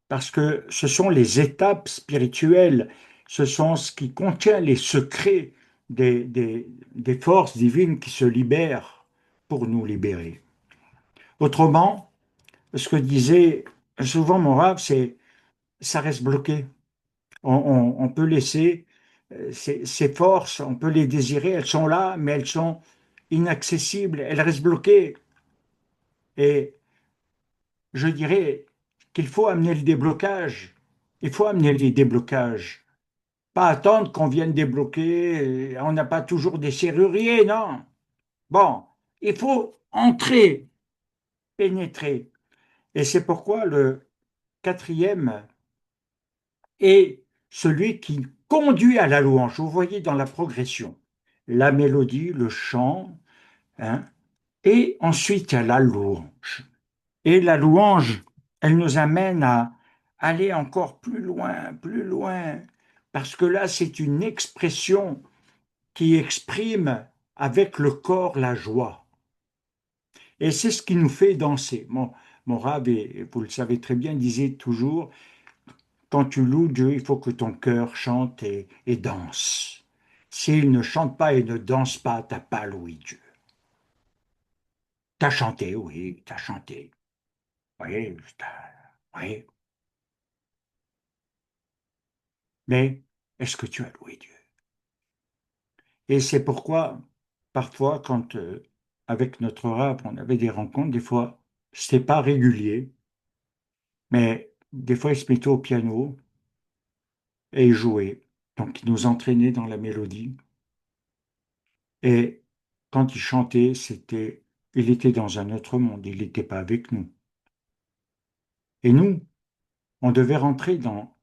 parce que ce sont les étapes spirituelles, ce sont ce qui contient les secrets des forces divines qui se libèrent pour nous libérer. Autrement, ce que disait souvent mon rave, c'est ça reste bloqué. On peut laisser ces forces, on peut les désirer, elles sont là, mais elles sont inaccessibles, elles restent bloquées. Et je dirais qu'il faut amener le déblocage. Il faut amener les déblocages. Pas attendre qu'on vienne débloquer. On n'a pas toujours des serruriers, non. Bon, il faut entrer, pénétrer. Et c'est pourquoi le quatrième est celui qui conduit à la louange. Vous voyez dans la progression, la mélodie, le chant, hein, et ensuite il y a la louange. Et la louange, elle nous amène à aller encore plus loin, parce que là, c'est une expression qui exprime avec le corps la joie. Et c'est ce qui nous fait danser. Mon rab, et vous le savez très bien, disait toujours, quand tu loues Dieu, il faut que ton cœur chante et danse. S'il ne chante pas et ne danse pas, t'as pas loué Dieu. T'as chanté, oui, t'as chanté. Oui, oui. Mais est-ce que tu as loué Dieu? Et c'est pourquoi, parfois, quand avec notre rap, on avait des rencontres, des fois, c'était pas régulier, mais des fois, il se mettait au piano et il jouait. Donc, il nous entraînait dans la mélodie. Et quand il chantait, il était dans un autre monde, il n'était pas avec nous. Et nous, on devait rentrer dans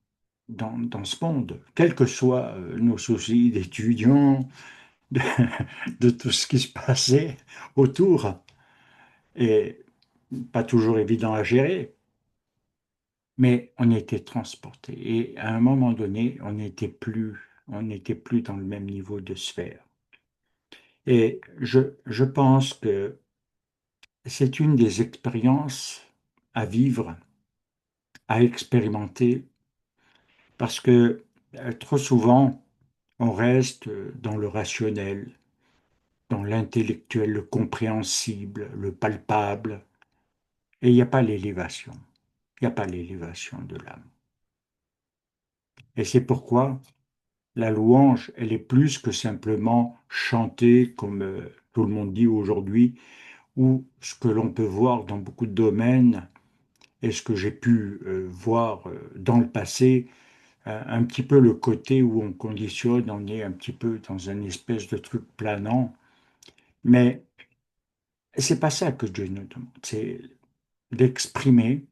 ce monde, quels que soient nos soucis d'étudiants, de, de tout ce qui se passait autour. Et pas toujours évident à gérer, mais on était transporté. Et à un moment donné, on n'était plus dans le même niveau de sphère. Et je pense que c'est une des expériences à vivre, à expérimenter, parce que trop souvent, on reste dans le rationnel, dans l'intellectuel, le compréhensible, le palpable, et il n'y a pas l'élévation. Il n'y a pas l'élévation de l'âme. Et c'est pourquoi la louange, elle est plus que simplement chanter, comme tout le monde dit aujourd'hui, où ce que l'on peut voir dans beaucoup de domaines et ce que j'ai pu voir dans le passé, un petit peu le côté où on conditionne, on est un petit peu dans un espèce de truc planant, mais c'est pas ça que Dieu nous demande, c'est d'exprimer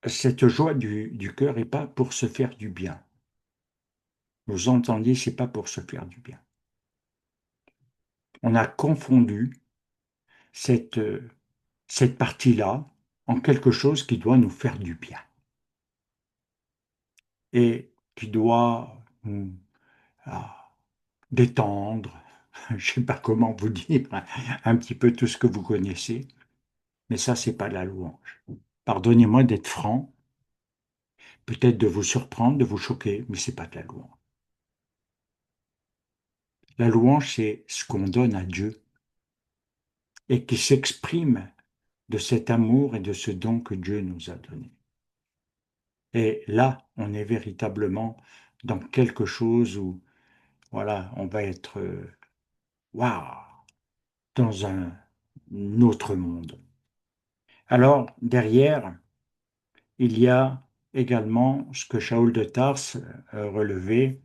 cette joie du cœur et pas pour se faire du bien. Vous entendez, c'est pas pour se faire du bien. On a confondu cette, cette partie-là en quelque chose qui doit nous faire du bien et qui doit nous ah, détendre, je ne sais pas comment vous dire, un petit peu tout ce que vous connaissez, mais ça, c'est pas la louange. Pardonnez-moi d'être franc, peut-être de vous surprendre, de vous choquer, mais c'est pas de la louange. La louange, c'est ce qu'on donne à Dieu et qui s'exprime de cet amour et de ce don que Dieu nous a donné. Et là, on est véritablement dans quelque chose où, voilà, on va être, waouh, dans un autre monde. Alors, derrière, il y a également ce que Shaul de Tarse relevait,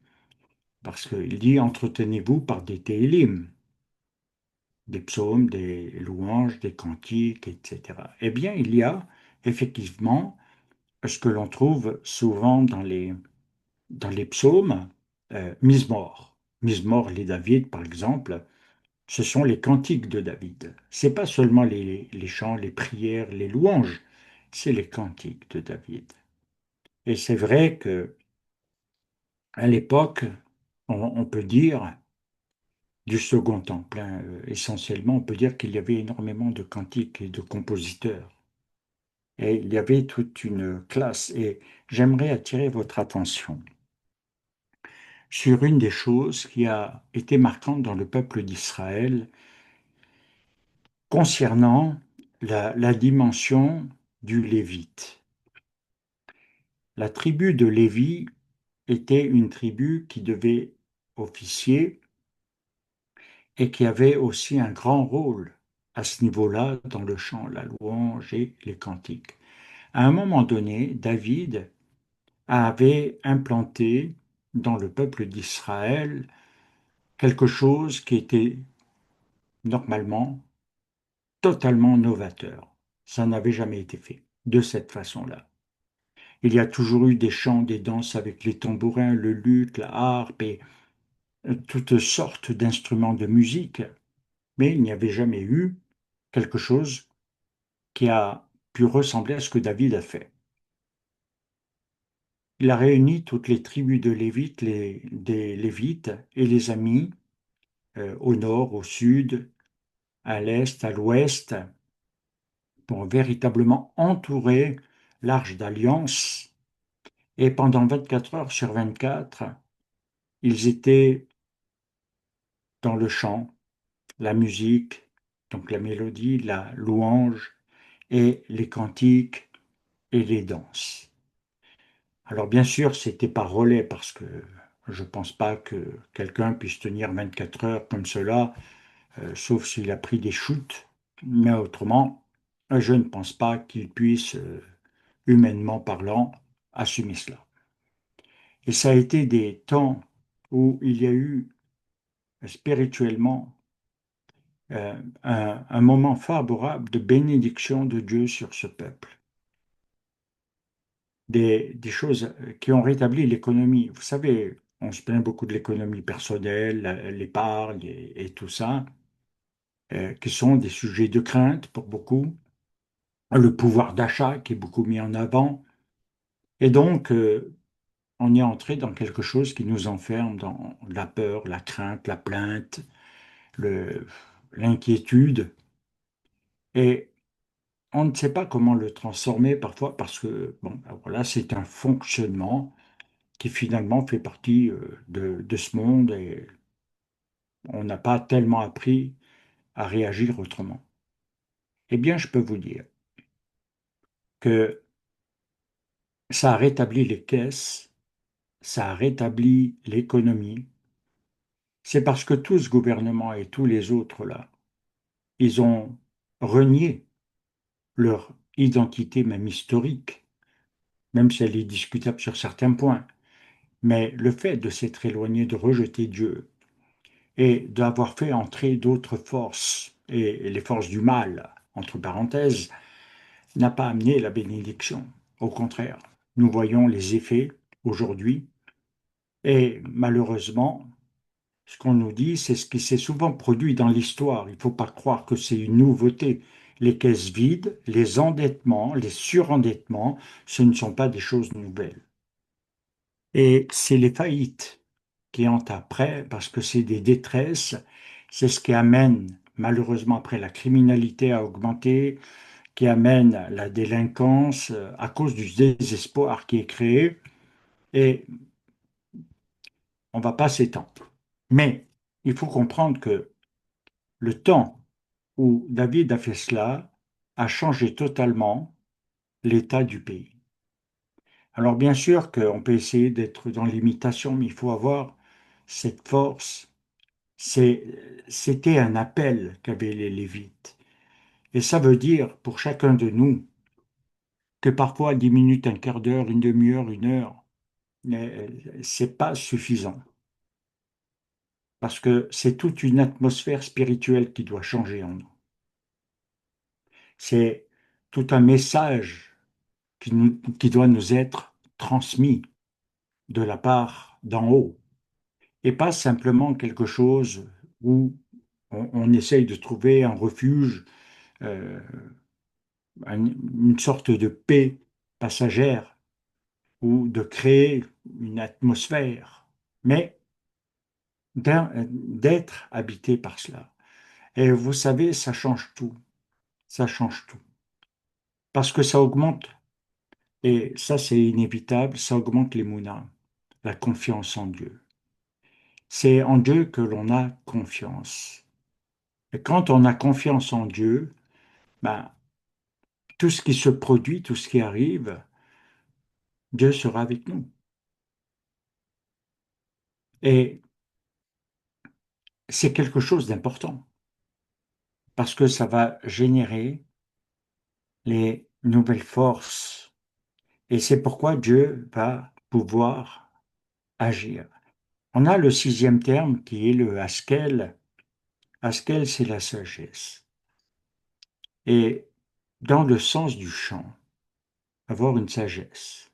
parce qu'il dit entretenez-vous par des télim, des psaumes, des louanges, des cantiques, etc. Eh bien, il y a effectivement ce que l'on trouve souvent dans les psaumes, Mismor. Mismor, les David, par exemple, ce sont les cantiques de David. C'est pas seulement les chants, les prières, les louanges, c'est les cantiques de David. Et c'est vrai que à l'époque, on peut dire du Second Temple, hein, essentiellement, on peut dire qu'il y avait énormément de cantiques et de compositeurs. Et il y avait toute une classe. Et j'aimerais attirer votre attention sur une des choses qui a été marquante dans le peuple d'Israël concernant la dimension du Lévite. La tribu de Lévi était une tribu qui devait officier et qui avait aussi un grand rôle à ce niveau-là dans le chant, la louange et les cantiques. À un moment donné, David avait implanté dans le peuple d'Israël quelque chose qui était normalement totalement novateur. Ça n'avait jamais été fait de cette façon-là. Il y a toujours eu des chants, des danses avec les tambourins, le luth, la harpe et toutes sortes d'instruments de musique, mais il n'y avait jamais eu quelque chose qui a pu ressembler à ce que David a fait. Il a réuni toutes les tribus de Lévites, des Lévites, et les a mis au nord, au sud, à l'est, à l'ouest, pour véritablement entourer l'Arche d'Alliance. Et pendant 24 heures sur 24, ils étaient dans le chant, la musique, donc la mélodie, la louange, et les cantiques et les danses. Alors bien sûr, c'était par relais parce que je ne pense pas que quelqu'un puisse tenir 24 heures comme cela, sauf s'il a pris des shoots, mais autrement, je ne pense pas qu'il puisse, humainement parlant, assumer cela. Et ça a été des temps où il y a eu spirituellement un moment favorable de bénédiction de Dieu sur ce peuple. Des choses qui ont rétabli l'économie. Vous savez, on se plaint beaucoup de l'économie personnelle, l'épargne et tout ça, qui sont des sujets de crainte pour beaucoup. Le pouvoir d'achat qui est beaucoup mis en avant. Et donc, on est entré dans quelque chose qui nous enferme dans la peur, la crainte, la plainte, le- l'inquiétude. Et on ne sait pas comment le transformer parfois parce que, bon, ben voilà, c'est un fonctionnement qui finalement fait partie de ce monde et on n'a pas tellement appris à réagir autrement. Eh bien, je peux vous dire que ça a rétabli les caisses, ça a rétabli l'économie. C'est parce que tout ce gouvernement et tous les autres là, ils ont renier leur identité même historique, même si elle est discutable sur certains points. Mais le fait de s'être éloigné, de rejeter Dieu et d'avoir fait entrer d'autres forces, et les forces du mal, entre parenthèses, n'a pas amené la bénédiction. Au contraire, nous voyons les effets aujourd'hui et malheureusement, ce qu'on nous dit, c'est ce qui s'est souvent produit dans l'histoire. Il ne faut pas croire que c'est une nouveauté. Les caisses vides, les endettements, les surendettements, ce ne sont pas des choses nouvelles. Et c'est les faillites qui entrent après, parce que c'est des détresses, c'est ce qui amène malheureusement après la criminalité à augmenter, qui amène la délinquance à cause du désespoir qui est créé, et on ne va pas s'étendre. Mais il faut comprendre que le temps où David a fait cela a changé totalement l'état du pays. Alors bien sûr qu'on peut essayer d'être dans l'imitation, mais il faut avoir cette force. C'était un appel qu'avaient les Lévites. Et ça veut dire pour chacun de nous que parfois 10 minutes, un quart d'heure, une demi-heure, une heure, c'est pas suffisant. Parce que c'est toute une atmosphère spirituelle qui doit changer en nous. C'est tout un message qui doit nous être transmis de la part d'en haut. Et pas simplement quelque chose où on essaye de trouver un refuge, euh, une sorte de paix passagère ou de créer une atmosphère, mais d'être habité par cela. Et vous savez, ça change tout, ça change tout. Parce que ça augmente, et ça c'est inévitable, ça augmente les mounas, la confiance en Dieu. C'est en Dieu que l'on a confiance. Et quand on a confiance en Dieu, ben, tout ce qui se produit, tout ce qui arrive, Dieu sera avec nous. Et c'est quelque chose d'important parce que ça va générer les nouvelles forces. Et c'est pourquoi Dieu va pouvoir agir. On a le sixième terme qui est le Haskel. Haskel, c'est la sagesse. Et dans le sens du chant, avoir une sagesse,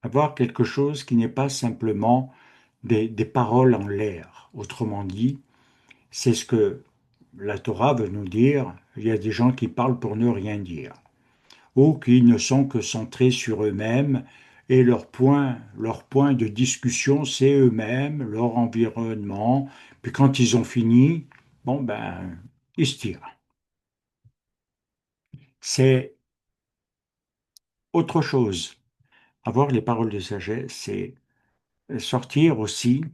avoir quelque chose qui n'est pas simplement des paroles en l'air. Autrement dit, c'est ce que la Torah veut nous dire. Il y a des gens qui parlent pour ne rien dire, ou qui ne sont que centrés sur eux-mêmes, et leur point de discussion, c'est eux-mêmes, leur environnement. Puis quand ils ont fini, bon ben, ils se tirent. C'est autre chose. Avoir les paroles de sagesse, c'est sortir aussi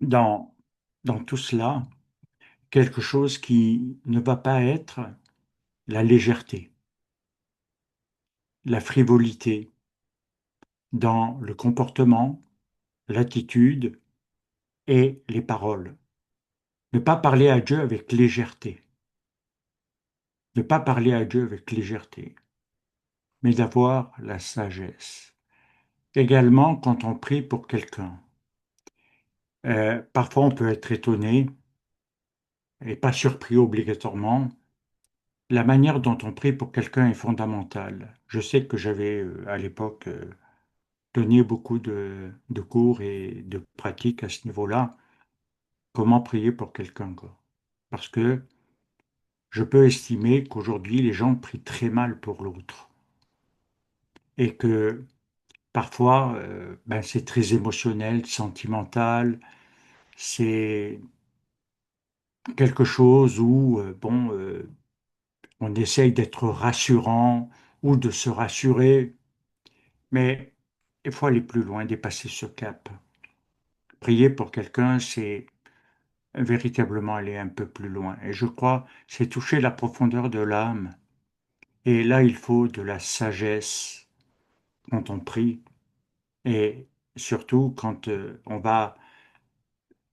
dans, dans tout cela quelque chose qui ne va pas être la légèreté, la frivolité dans le comportement, l'attitude et les paroles. Ne pas parler à Dieu avec légèreté. Ne pas parler à Dieu avec légèreté, mais d'avoir la sagesse. Également, quand on prie pour quelqu'un, parfois on peut être étonné et pas surpris obligatoirement. La manière dont on prie pour quelqu'un est fondamentale. Je sais que j'avais à l'époque donné beaucoup de cours et de pratiques à ce niveau-là. Comment prier pour quelqu'un, quoi. Parce que je peux estimer qu'aujourd'hui, les gens prient très mal pour l'autre. Et que parfois, ben, c'est très émotionnel, sentimental, c'est quelque chose où, bon, on essaye d'être rassurant ou de se rassurer, mais il faut aller plus loin, dépasser ce cap. Prier pour quelqu'un, c'est véritablement aller un peu plus loin. Et je crois, c'est toucher la profondeur de l'âme. Et là, il faut de la sagesse quand on prie et surtout quand on va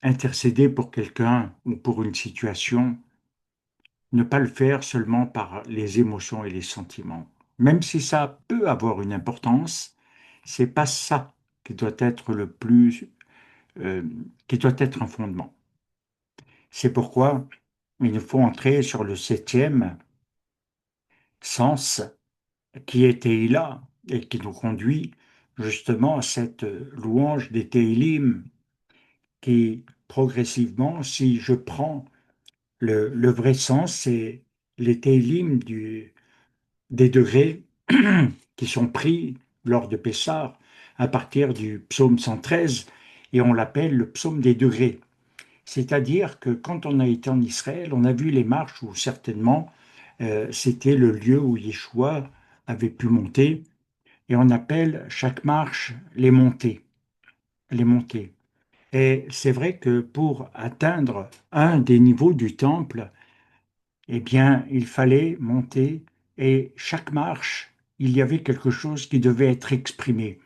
intercéder pour quelqu'un ou pour une situation. ne pas le faire seulement par les émotions et les sentiments. Même si ça peut avoir une importance, c'est pas ça qui doit être le plus, euh, qui doit être un fondement. C'est pourquoi il nous faut entrer sur le septième sens qui est Tehillah et qui nous conduit justement à cette louange des Téhilim qui progressivement, si je prends le vrai sens, c'est les Téhilim des degrés qui sont pris lors de Pessah à partir du psaume 113 et on l'appelle le psaume des degrés. C'est-à-dire que quand on a été en Israël, on a vu les marches où certainement c'était le lieu où Yeshua avait pu monter et on appelle chaque marche les montées. Les montées. Et c'est vrai que pour atteindre un des niveaux du temple, eh bien, il fallait monter et chaque marche, il y avait quelque chose qui devait être exprimé.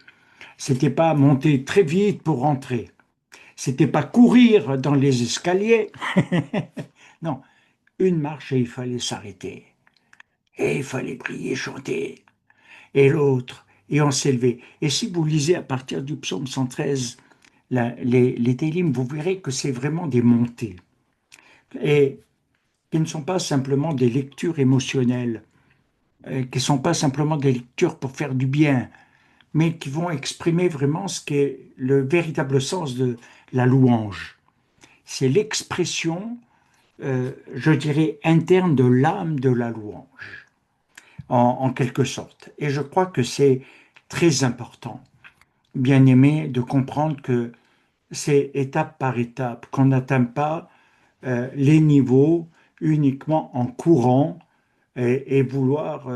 C'était pas monter très vite pour rentrer. C'était pas courir dans les escaliers. Non, une marche et il fallait s'arrêter. Et il fallait prier, chanter. Et l'autre. Et on s'élevait. Et si vous lisez à partir du psaume 113, les télim, vous verrez que c'est vraiment des montées. Et qui ne sont pas simplement des lectures émotionnelles, qui ne sont pas simplement des lectures pour faire du bien, mais qui vont exprimer vraiment ce qu'est le véritable sens de la louange. C'est l'expression, je dirais, interne de l'âme de la louange, en quelque sorte. Et je crois que c'est très important, bien aimé, de comprendre que c'est étape par étape, qu'on n'atteint pas les niveaux uniquement en courant et vouloir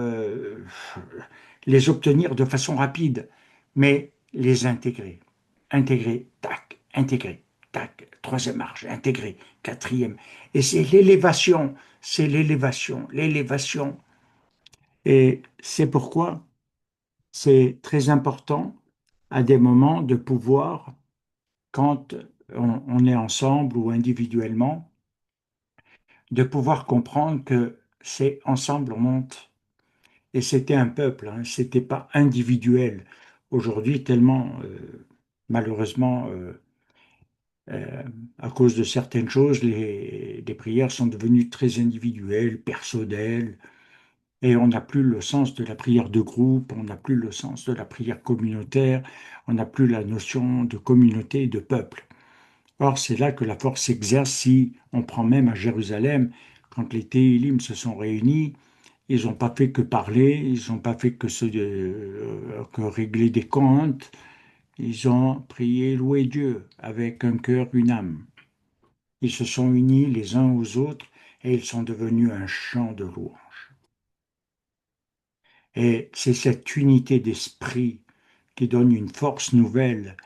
les obtenir de façon rapide, mais les intégrer. Intégrer, tac, intégrer, tac, troisième marche, intégrer, quatrième. Et c'est l'élévation, l'élévation. Et c'est pourquoi c'est très important à des moments de pouvoir, quand on est ensemble ou individuellement, de pouvoir comprendre que c'est ensemble on monte. Et c'était un peuple, hein, c'était pas individuel. Aujourd'hui, tellement, malheureusement, euh, à cause de certaines choses, les prières sont devenues très individuelles, personnelles, et on n'a plus le sens de la prière de groupe, on n'a plus le sens de la prière communautaire, on n'a plus la notion de communauté et de peuple. Or, c'est là que la force s'exerce si on prend même à Jérusalem, quand les Téhilim se sont réunis, ils n'ont pas fait que parler, ils n'ont pas fait que régler des comptes, ils ont prié, loué Dieu avec un cœur, une âme. Ils se sont unis les uns aux autres et ils sont devenus un chant de louange. Et c'est cette unité d'esprit qui donne une force nouvelle.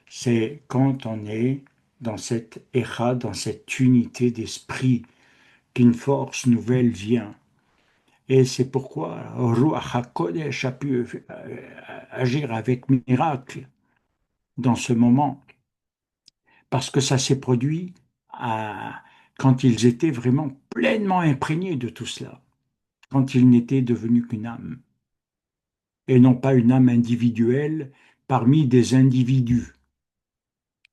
C'est quand on est dans cette éra, dans cette unité d'esprit, qu'une force nouvelle vient. Et c'est pourquoi Ruach HaKodesh a pu agir avec miracle dans ce moment, parce que ça s'est produit quand ils étaient vraiment pleinement imprégnés de tout cela, quand ils n'étaient devenus qu'une âme, et non pas une âme individuelle parmi des individus,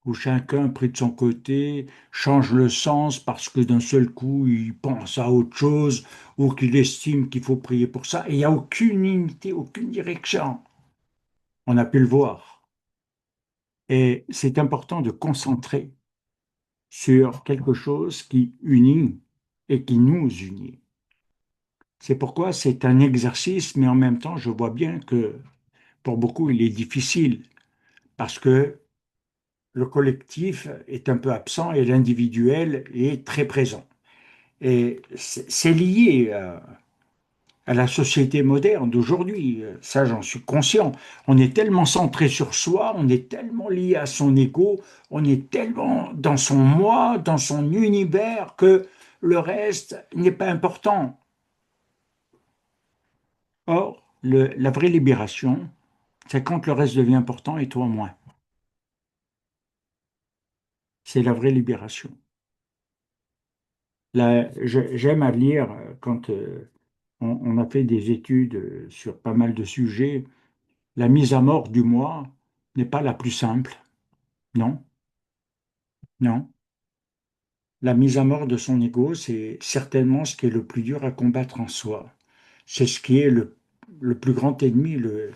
où chacun, pris de son côté, change le sens parce que d'un seul coup, il pense à autre chose, ou qu'il estime qu'il faut prier pour ça, et il n'y a aucune unité, aucune direction. On a pu le voir. Et c'est important de concentrer sur quelque chose qui unit et qui nous unit. C'est pourquoi c'est un exercice, mais en même temps, je vois bien que pour beaucoup, il est difficile parce que le collectif est un peu absent et l'individuel est très présent. Et c'est lié à la société moderne d'aujourd'hui. Ça, j'en suis conscient. On est tellement centré sur soi, on est tellement lié à son ego, on est tellement dans son moi, dans son univers, que le reste n'est pas important. Or, la vraie libération, c'est quand le reste devient important et toi moins. C'est la vraie libération. J'aime à lire quand on a fait des études sur pas mal de sujets. La mise à mort du moi n'est pas la plus simple. Non, non. La mise à mort de son ego, c'est certainement ce qui est le plus dur à combattre en soi. C'est ce qui est le plus grand ennemi, le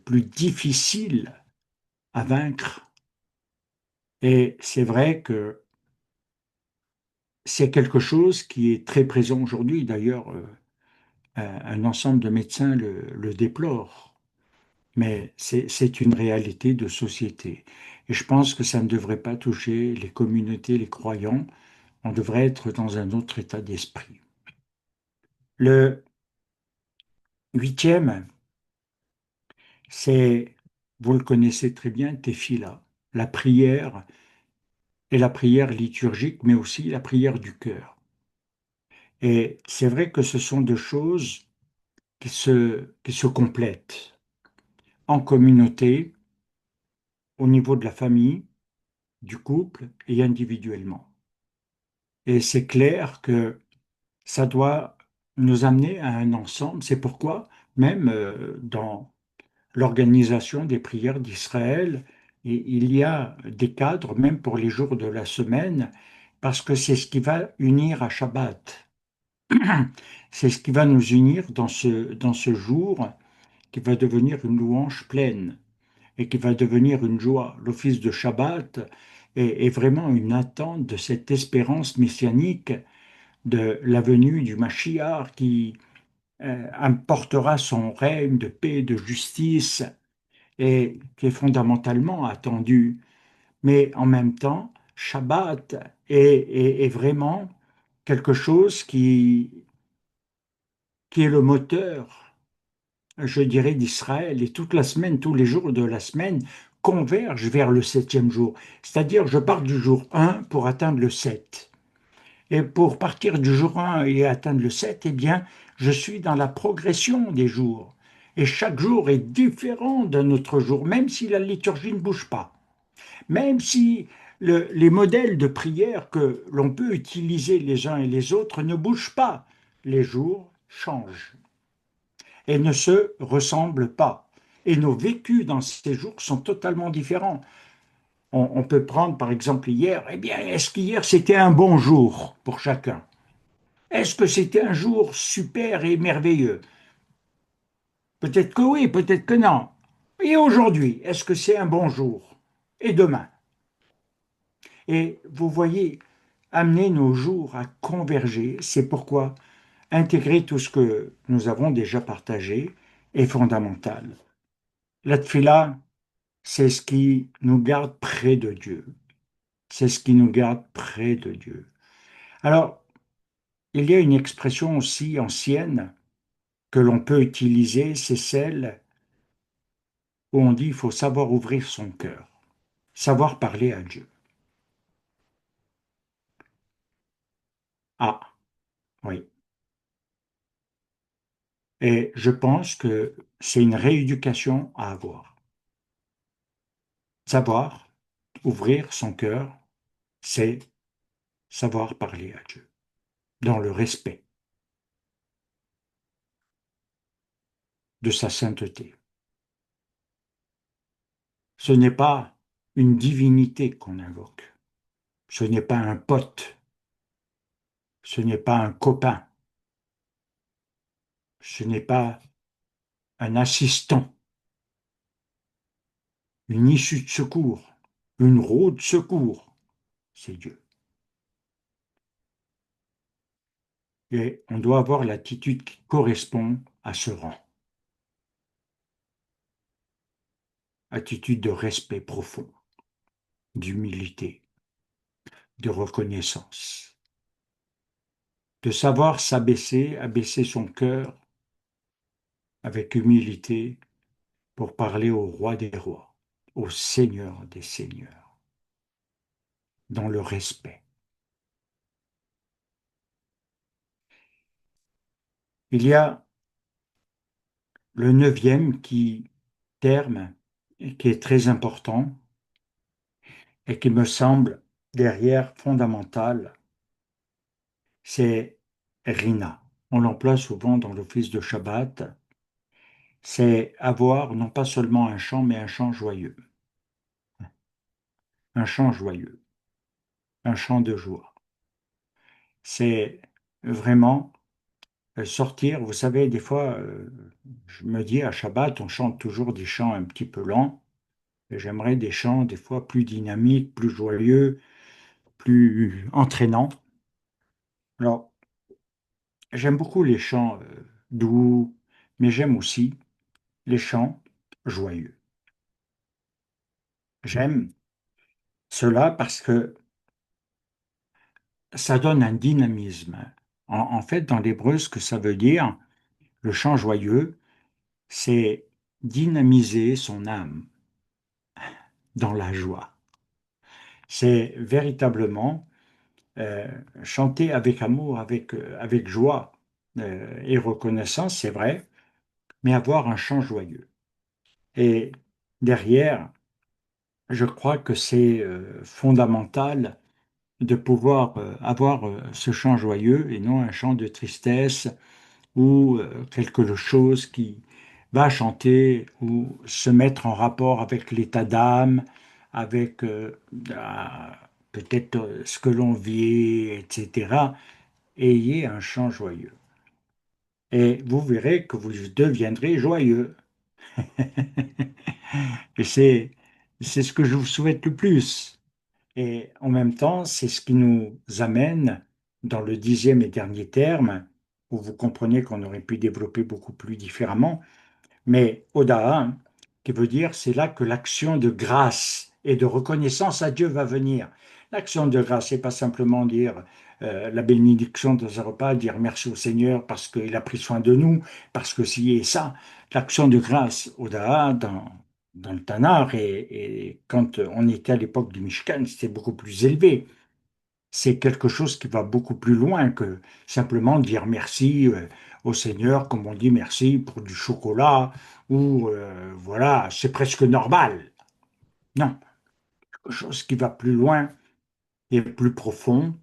plus difficile à vaincre. Et c'est vrai que c'est quelque chose qui est très présent aujourd'hui. D'ailleurs, un ensemble de médecins le déplore. Mais c'est une réalité de société. Et je pense que ça ne devrait pas toucher les communautés, les croyants. On devrait être dans un autre état d'esprit. Le huitième, c'est, vous le connaissez très bien, Tefila, la prière et la prière liturgique, mais aussi la prière du cœur. Et c'est vrai que ce sont deux choses qui se complètent en communauté, au niveau de la famille, du couple et individuellement. Et c'est clair que ça doit nous amener à un ensemble. C'est pourquoi, même dans l'organisation des prières d'Israël, il y a des cadres, même pour les jours de la semaine, parce que c'est ce qui va unir à Shabbat. C'est ce qui va nous unir dans ce jour qui va devenir une louange pleine et qui va devenir une joie. L'office de Shabbat est vraiment une attente de cette espérance messianique de la venue du Mashiach qui apportera son règne de paix, de justice et qui est fondamentalement attendu. Mais en même temps, Shabbat est vraiment quelque chose qui est le moteur, je dirais, d'Israël. Et toute la semaine, tous les jours de la semaine convergent vers le septième jour. C'est-à-dire, je pars du jour 1 pour atteindre le 7. Et pour partir du jour 1 et atteindre le 7, eh bien, je suis dans la progression des jours. Et chaque jour est différent d'un autre jour, même si la liturgie ne bouge pas. Même si les modèles de prière que l'on peut utiliser les uns et les autres ne bougent pas, les jours changent et ne se ressemblent pas. Et nos vécus dans ces jours sont totalement différents. On peut prendre par exemple hier, eh bien, est-ce qu'hier c'était un bon jour pour chacun? Est-ce que c'était un jour super et merveilleux? Peut-être que oui, peut-être que non. Et aujourd'hui, est-ce que c'est un bon jour? Et demain? Et vous voyez, amener nos jours à converger, c'est pourquoi intégrer tout ce que nous avons déjà partagé est fondamental. La tfila, c'est ce qui nous garde près de Dieu. C'est ce qui nous garde près de Dieu. Alors, il y a une expression aussi ancienne que l'on peut utiliser, c'est celle où on dit il faut savoir ouvrir son cœur, savoir parler à Dieu. Ah, oui. Et je pense que c'est une rééducation à avoir. Savoir ouvrir son cœur, c'est savoir parler à Dieu, dans le respect de sa sainteté. Ce n'est pas une divinité qu'on invoque, ce n'est pas un pote, ce n'est pas un copain, ce n'est pas un assistant, une issue de secours, une roue de secours, c'est Dieu. Et on doit avoir l'attitude qui correspond à ce rang. Attitude de respect profond, d'humilité, de reconnaissance, de savoir s'abaisser, abaisser son cœur avec humilité pour parler au roi des rois, au seigneur des seigneurs, dans le respect. Il y a le neuvième terme et qui est très important et qui me semble derrière fondamental, c'est Rina. On l'emploie souvent dans l'office de Shabbat. C'est avoir non pas seulement un chant, mais un chant joyeux. Un chant joyeux, un chant de joie. C'est vraiment sortir. Vous savez, des fois, je me dis à Shabbat, on chante toujours des chants un petit peu lents. Et j'aimerais des chants des fois plus dynamiques, plus joyeux, plus entraînants. Alors, j'aime beaucoup les chants doux, mais j'aime aussi les chants joyeux. J'aime cela parce que ça donne un dynamisme. En fait, dans l'hébreu, ce que ça veut dire, le chant joyeux, c'est dynamiser son âme dans la joie. C'est véritablement euh, chanter avec amour, avec joie et reconnaissance, c'est vrai, mais avoir un chant joyeux. Et derrière, je crois que c'est fondamental de pouvoir avoir ce chant joyeux et non un chant de tristesse ou quelque chose qui va chanter ou se mettre en rapport avec l'état d'âme, avec peut-être ce que l'on vit, etc. Ayez un chant joyeux. Et vous verrez que vous deviendrez joyeux. Et c'est ce que je vous souhaite le plus. Et en même temps, c'est ce qui nous amène dans le dixième et dernier terme, où vous comprenez qu'on aurait pu développer beaucoup plus différemment, mais Oda'a, qui veut dire c'est là que l'action de grâce et de reconnaissance à Dieu va venir. L'action de grâce, c'est pas simplement dire la bénédiction dans un repas, dire merci au Seigneur parce qu'il a pris soin de nous, parce que ci et ça. L'action de grâce, Oda'a, dans le Tanakh, et quand on était à l'époque du Mishkan, c'était beaucoup plus élevé. C'est quelque chose qui va beaucoup plus loin que simplement dire merci au Seigneur, comme on dit merci pour du chocolat, ou voilà, c'est presque normal. Non, quelque chose qui va plus loin et plus profond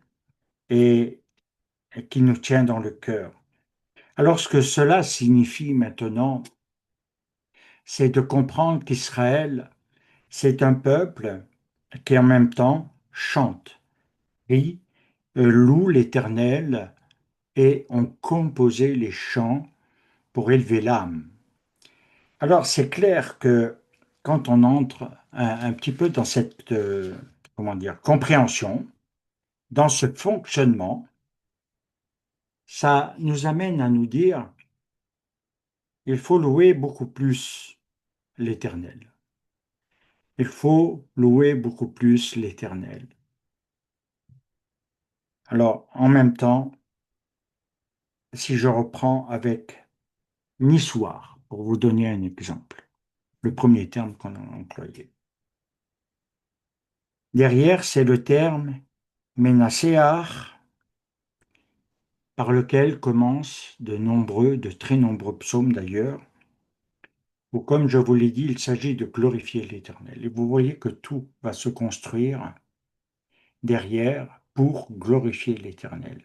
et, et qui nous tient dans le cœur. Alors ce que cela signifie maintenant, c'est de comprendre qu'Israël, c'est un peuple qui en même temps chante, rit, loue l'Éternel et ont composé les chants pour élever l'âme. Alors c'est clair que quand on entre un petit peu dans cette comment dire, compréhension, dans ce fonctionnement, ça nous amène à nous dire il faut louer beaucoup plus l'Éternel. Il faut louer beaucoup plus l'Éternel. Alors en même temps, si je reprends avec niçoir, pour vous donner un exemple, le premier terme qu'on a employé. Derrière, c'est le terme Ménaséar, par lequel commencent de très nombreux psaumes d'ailleurs, où, comme je vous l'ai dit, il s'agit de glorifier l'Éternel. Et vous voyez que tout va se construire derrière pour glorifier l'Éternel.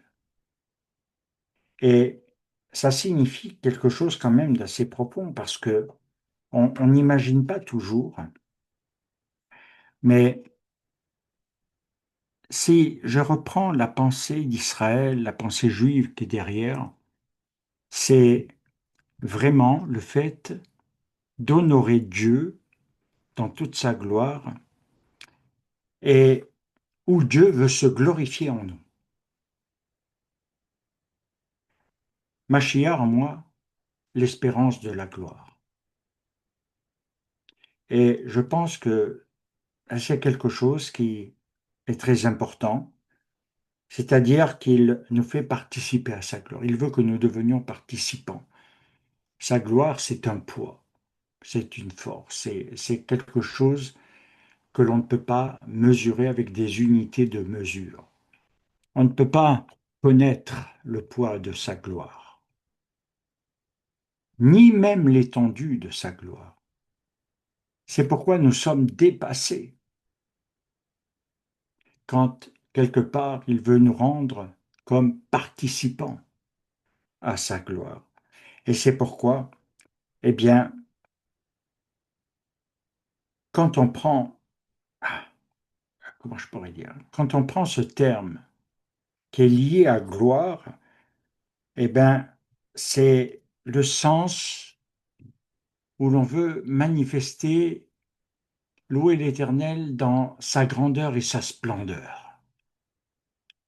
Et ça signifie quelque chose quand même d'assez profond, parce que on n'imagine pas toujours, mais si je reprends la pensée d'Israël, la pensée juive qui est derrière, c'est vraiment le fait d'honorer Dieu dans toute sa gloire et où Dieu veut se glorifier en nous. Mashiach en moi, l'espérance de la gloire. Et je pense que c'est quelque chose qui est très important, c'est-à-dire qu'il nous fait participer à sa gloire. Il veut que nous devenions participants. Sa gloire, c'est un poids, c'est une force, c'est quelque chose que l'on ne peut pas mesurer avec des unités de mesure. On ne peut pas connaître le poids de sa gloire, ni même l'étendue de sa gloire. C'est pourquoi nous sommes dépassés quand, quelque part, il veut nous rendre comme participants à sa gloire. Et c'est pourquoi, eh bien, quand on prend, ah, comment je pourrais dire, quand on prend ce terme qui est lié à gloire, eh bien, c'est le sens où l'on veut manifester, louer l'Éternel dans sa grandeur et sa splendeur.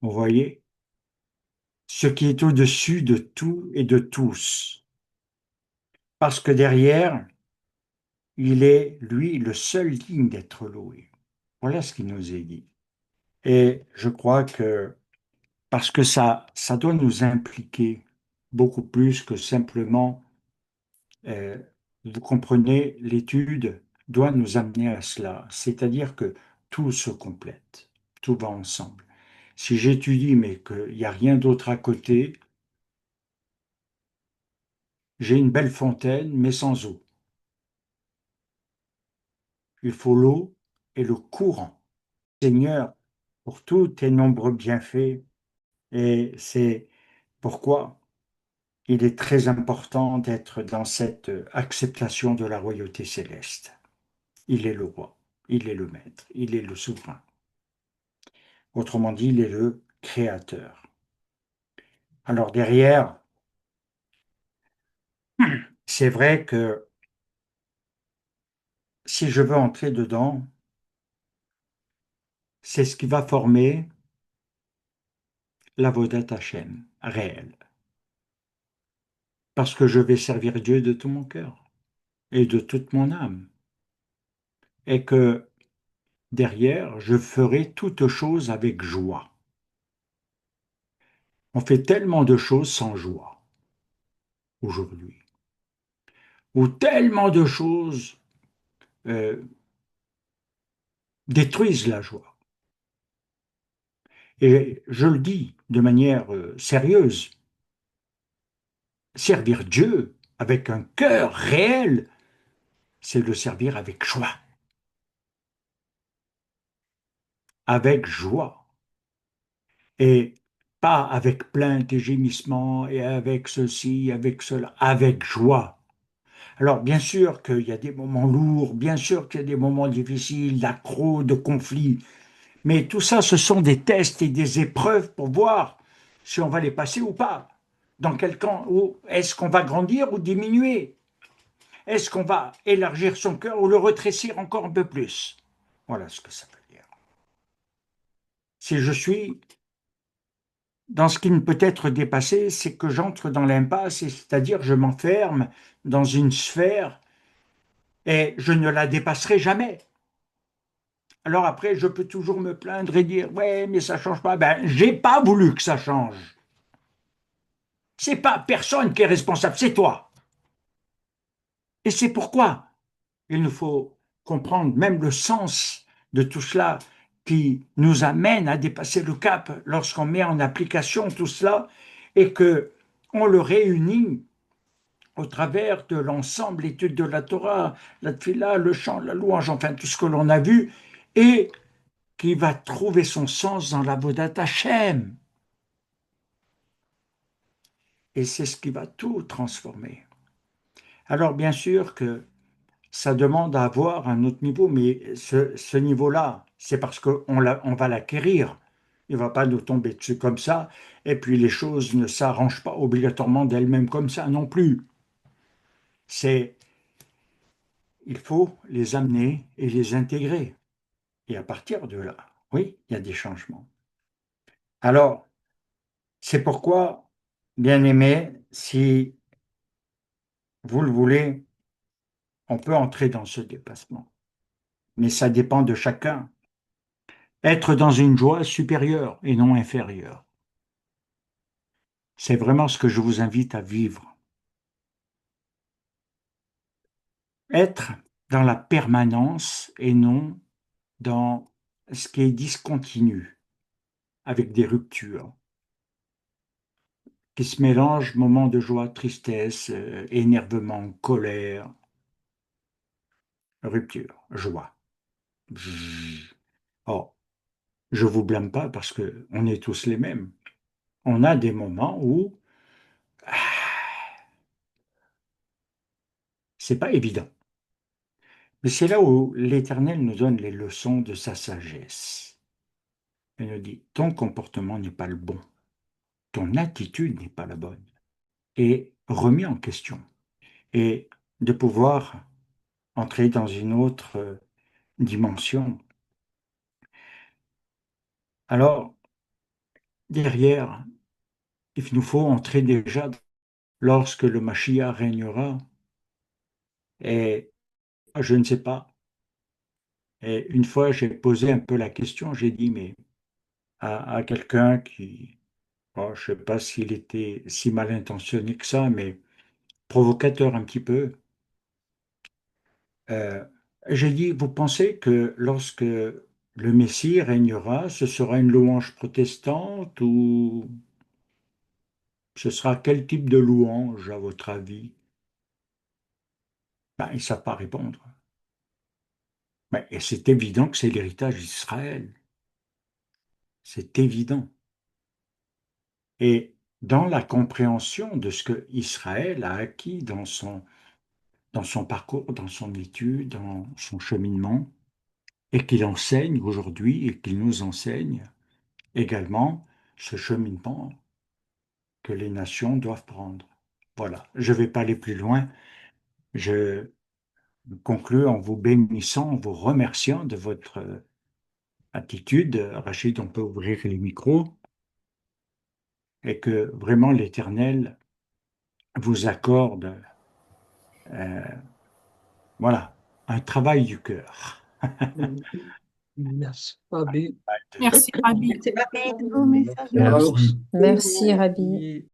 Vous voyez? Ce qui est au-dessus de tout et de tous. Parce que derrière, il est, lui, le seul digne d'être loué. Voilà ce qu'il nous est dit. Et je crois que, parce que ça doit nous impliquer beaucoup plus que simplement, euh, vous comprenez, l'étude doit nous amener à cela. C'est-à-dire que tout se complète, tout va ensemble. Si j'étudie mais qu'il n'y a rien d'autre à côté, j'ai une belle fontaine mais sans eau. Il faut l'eau et le courant. Seigneur, pour tous tes nombreux bienfaits, et c'est pourquoi il est très important d'être dans cette acceptation de la royauté céleste. Il est le roi, il est le maître, il est le souverain. Autrement dit, il est le créateur. Alors derrière, c'est vrai que si je veux entrer dedans, c'est ce qui va former l'avodat Hachem réel. Parce que je vais servir Dieu de tout mon cœur et de toute mon âme. Et que derrière, je ferai toutes choses avec joie. On fait tellement de choses sans joie aujourd'hui, ou tellement de choses euh, détruisent la joie. Et je le dis de manière sérieuse, servir Dieu avec un cœur réel, c'est le servir avec joie, avec joie, et pas avec plainte et gémissement, et avec ceci, avec cela, avec joie. Alors, bien sûr qu'il y a des moments lourds, bien sûr qu'il y a des moments difficiles, d'accros, de conflits, mais tout ça, ce sont des tests et des épreuves pour voir si on va les passer ou pas. Dans quel camp, est-ce qu'on va grandir ou diminuer? Est-ce qu'on va élargir son cœur ou le rétrécir encore un peu plus? Voilà ce que ça veut dire. Si je suis dans ce qui ne peut être dépassé, c'est que j'entre dans l'impasse, c'est-à-dire je m'enferme dans une sphère et je ne la dépasserai jamais. Alors après, je peux toujours me plaindre et dire, ouais, mais ça change pas. Ben, j'ai pas voulu que ça change. C'est pas personne qui est responsable, c'est toi. Et c'est pourquoi il nous faut comprendre même le sens de tout cela qui nous amène à dépasser le cap lorsqu'on met en application tout cela et que on le réunit au travers de l'ensemble, l'étude de la Torah, la tfila, le chant, la louange, enfin tout ce que l'on a vu, et qui va trouver son sens dans la Vodat Hashem. Et c'est ce qui va tout transformer. Alors bien sûr que ça demande à avoir un autre niveau, mais ce niveau-là, c'est parce on va l'acquérir. Il ne va pas nous tomber dessus comme ça, et puis les choses ne s'arrangent pas obligatoirement d'elles-mêmes comme ça non plus. C'est, il faut les amener et les intégrer. Et à partir de là, oui, il y a des changements. Alors, c'est pourquoi, bien aimé, si vous le voulez, on peut entrer dans ce dépassement. Mais ça dépend de chacun. Être dans une joie supérieure et non inférieure. C'est vraiment ce que je vous invite à vivre. Être dans la permanence et non dans ce qui est discontinu, avec des ruptures, qui se mélangent, moments de joie, tristesse, énervement, colère, rupture, joie. Bzzz. Oh, je vous blâme pas parce que on est tous les mêmes. on a des moments où c'est pas évident. Mais c'est là où l'Éternel nous donne les leçons de sa sagesse. Il nous dit, ton comportement n'est pas le bon, ton attitude n'est pas la bonne, et remis en question, et de pouvoir entrer dans une autre dimension. Alors, derrière, il nous faut entrer déjà lorsque le Mashiach régnera, et je ne sais pas. Et une fois, j'ai posé un peu la question, j'ai dit, mais à quelqu'un qui, oh, je ne sais pas s'il était si mal intentionné que ça, mais provocateur un petit peu, euh, j'ai dit, vous pensez que lorsque le Messie régnera, ce sera une louange protestante ou ce sera quel type de louange à votre avis? Ben, ils ne savent pas répondre. Ben, et c'est évident que c'est l'héritage d'Israël. C'est évident. Et dans la compréhension de ce que Israël a acquis dans son parcours, dans son étude, dans son cheminement, et qu'il enseigne aujourd'hui et qu'il nous enseigne également ce cheminement que les nations doivent prendre. Voilà, je ne vais pas aller plus loin. Je conclus en vous bénissant, en vous remerciant de votre attitude. Rachid, on peut ouvrir les micros et que vraiment l'Éternel vous accorde, euh, voilà, un travail du cœur. Merci, Rabbi. Merci, Rabbi. C'est pas un nouveau message. Alors, Merci, Rabbi.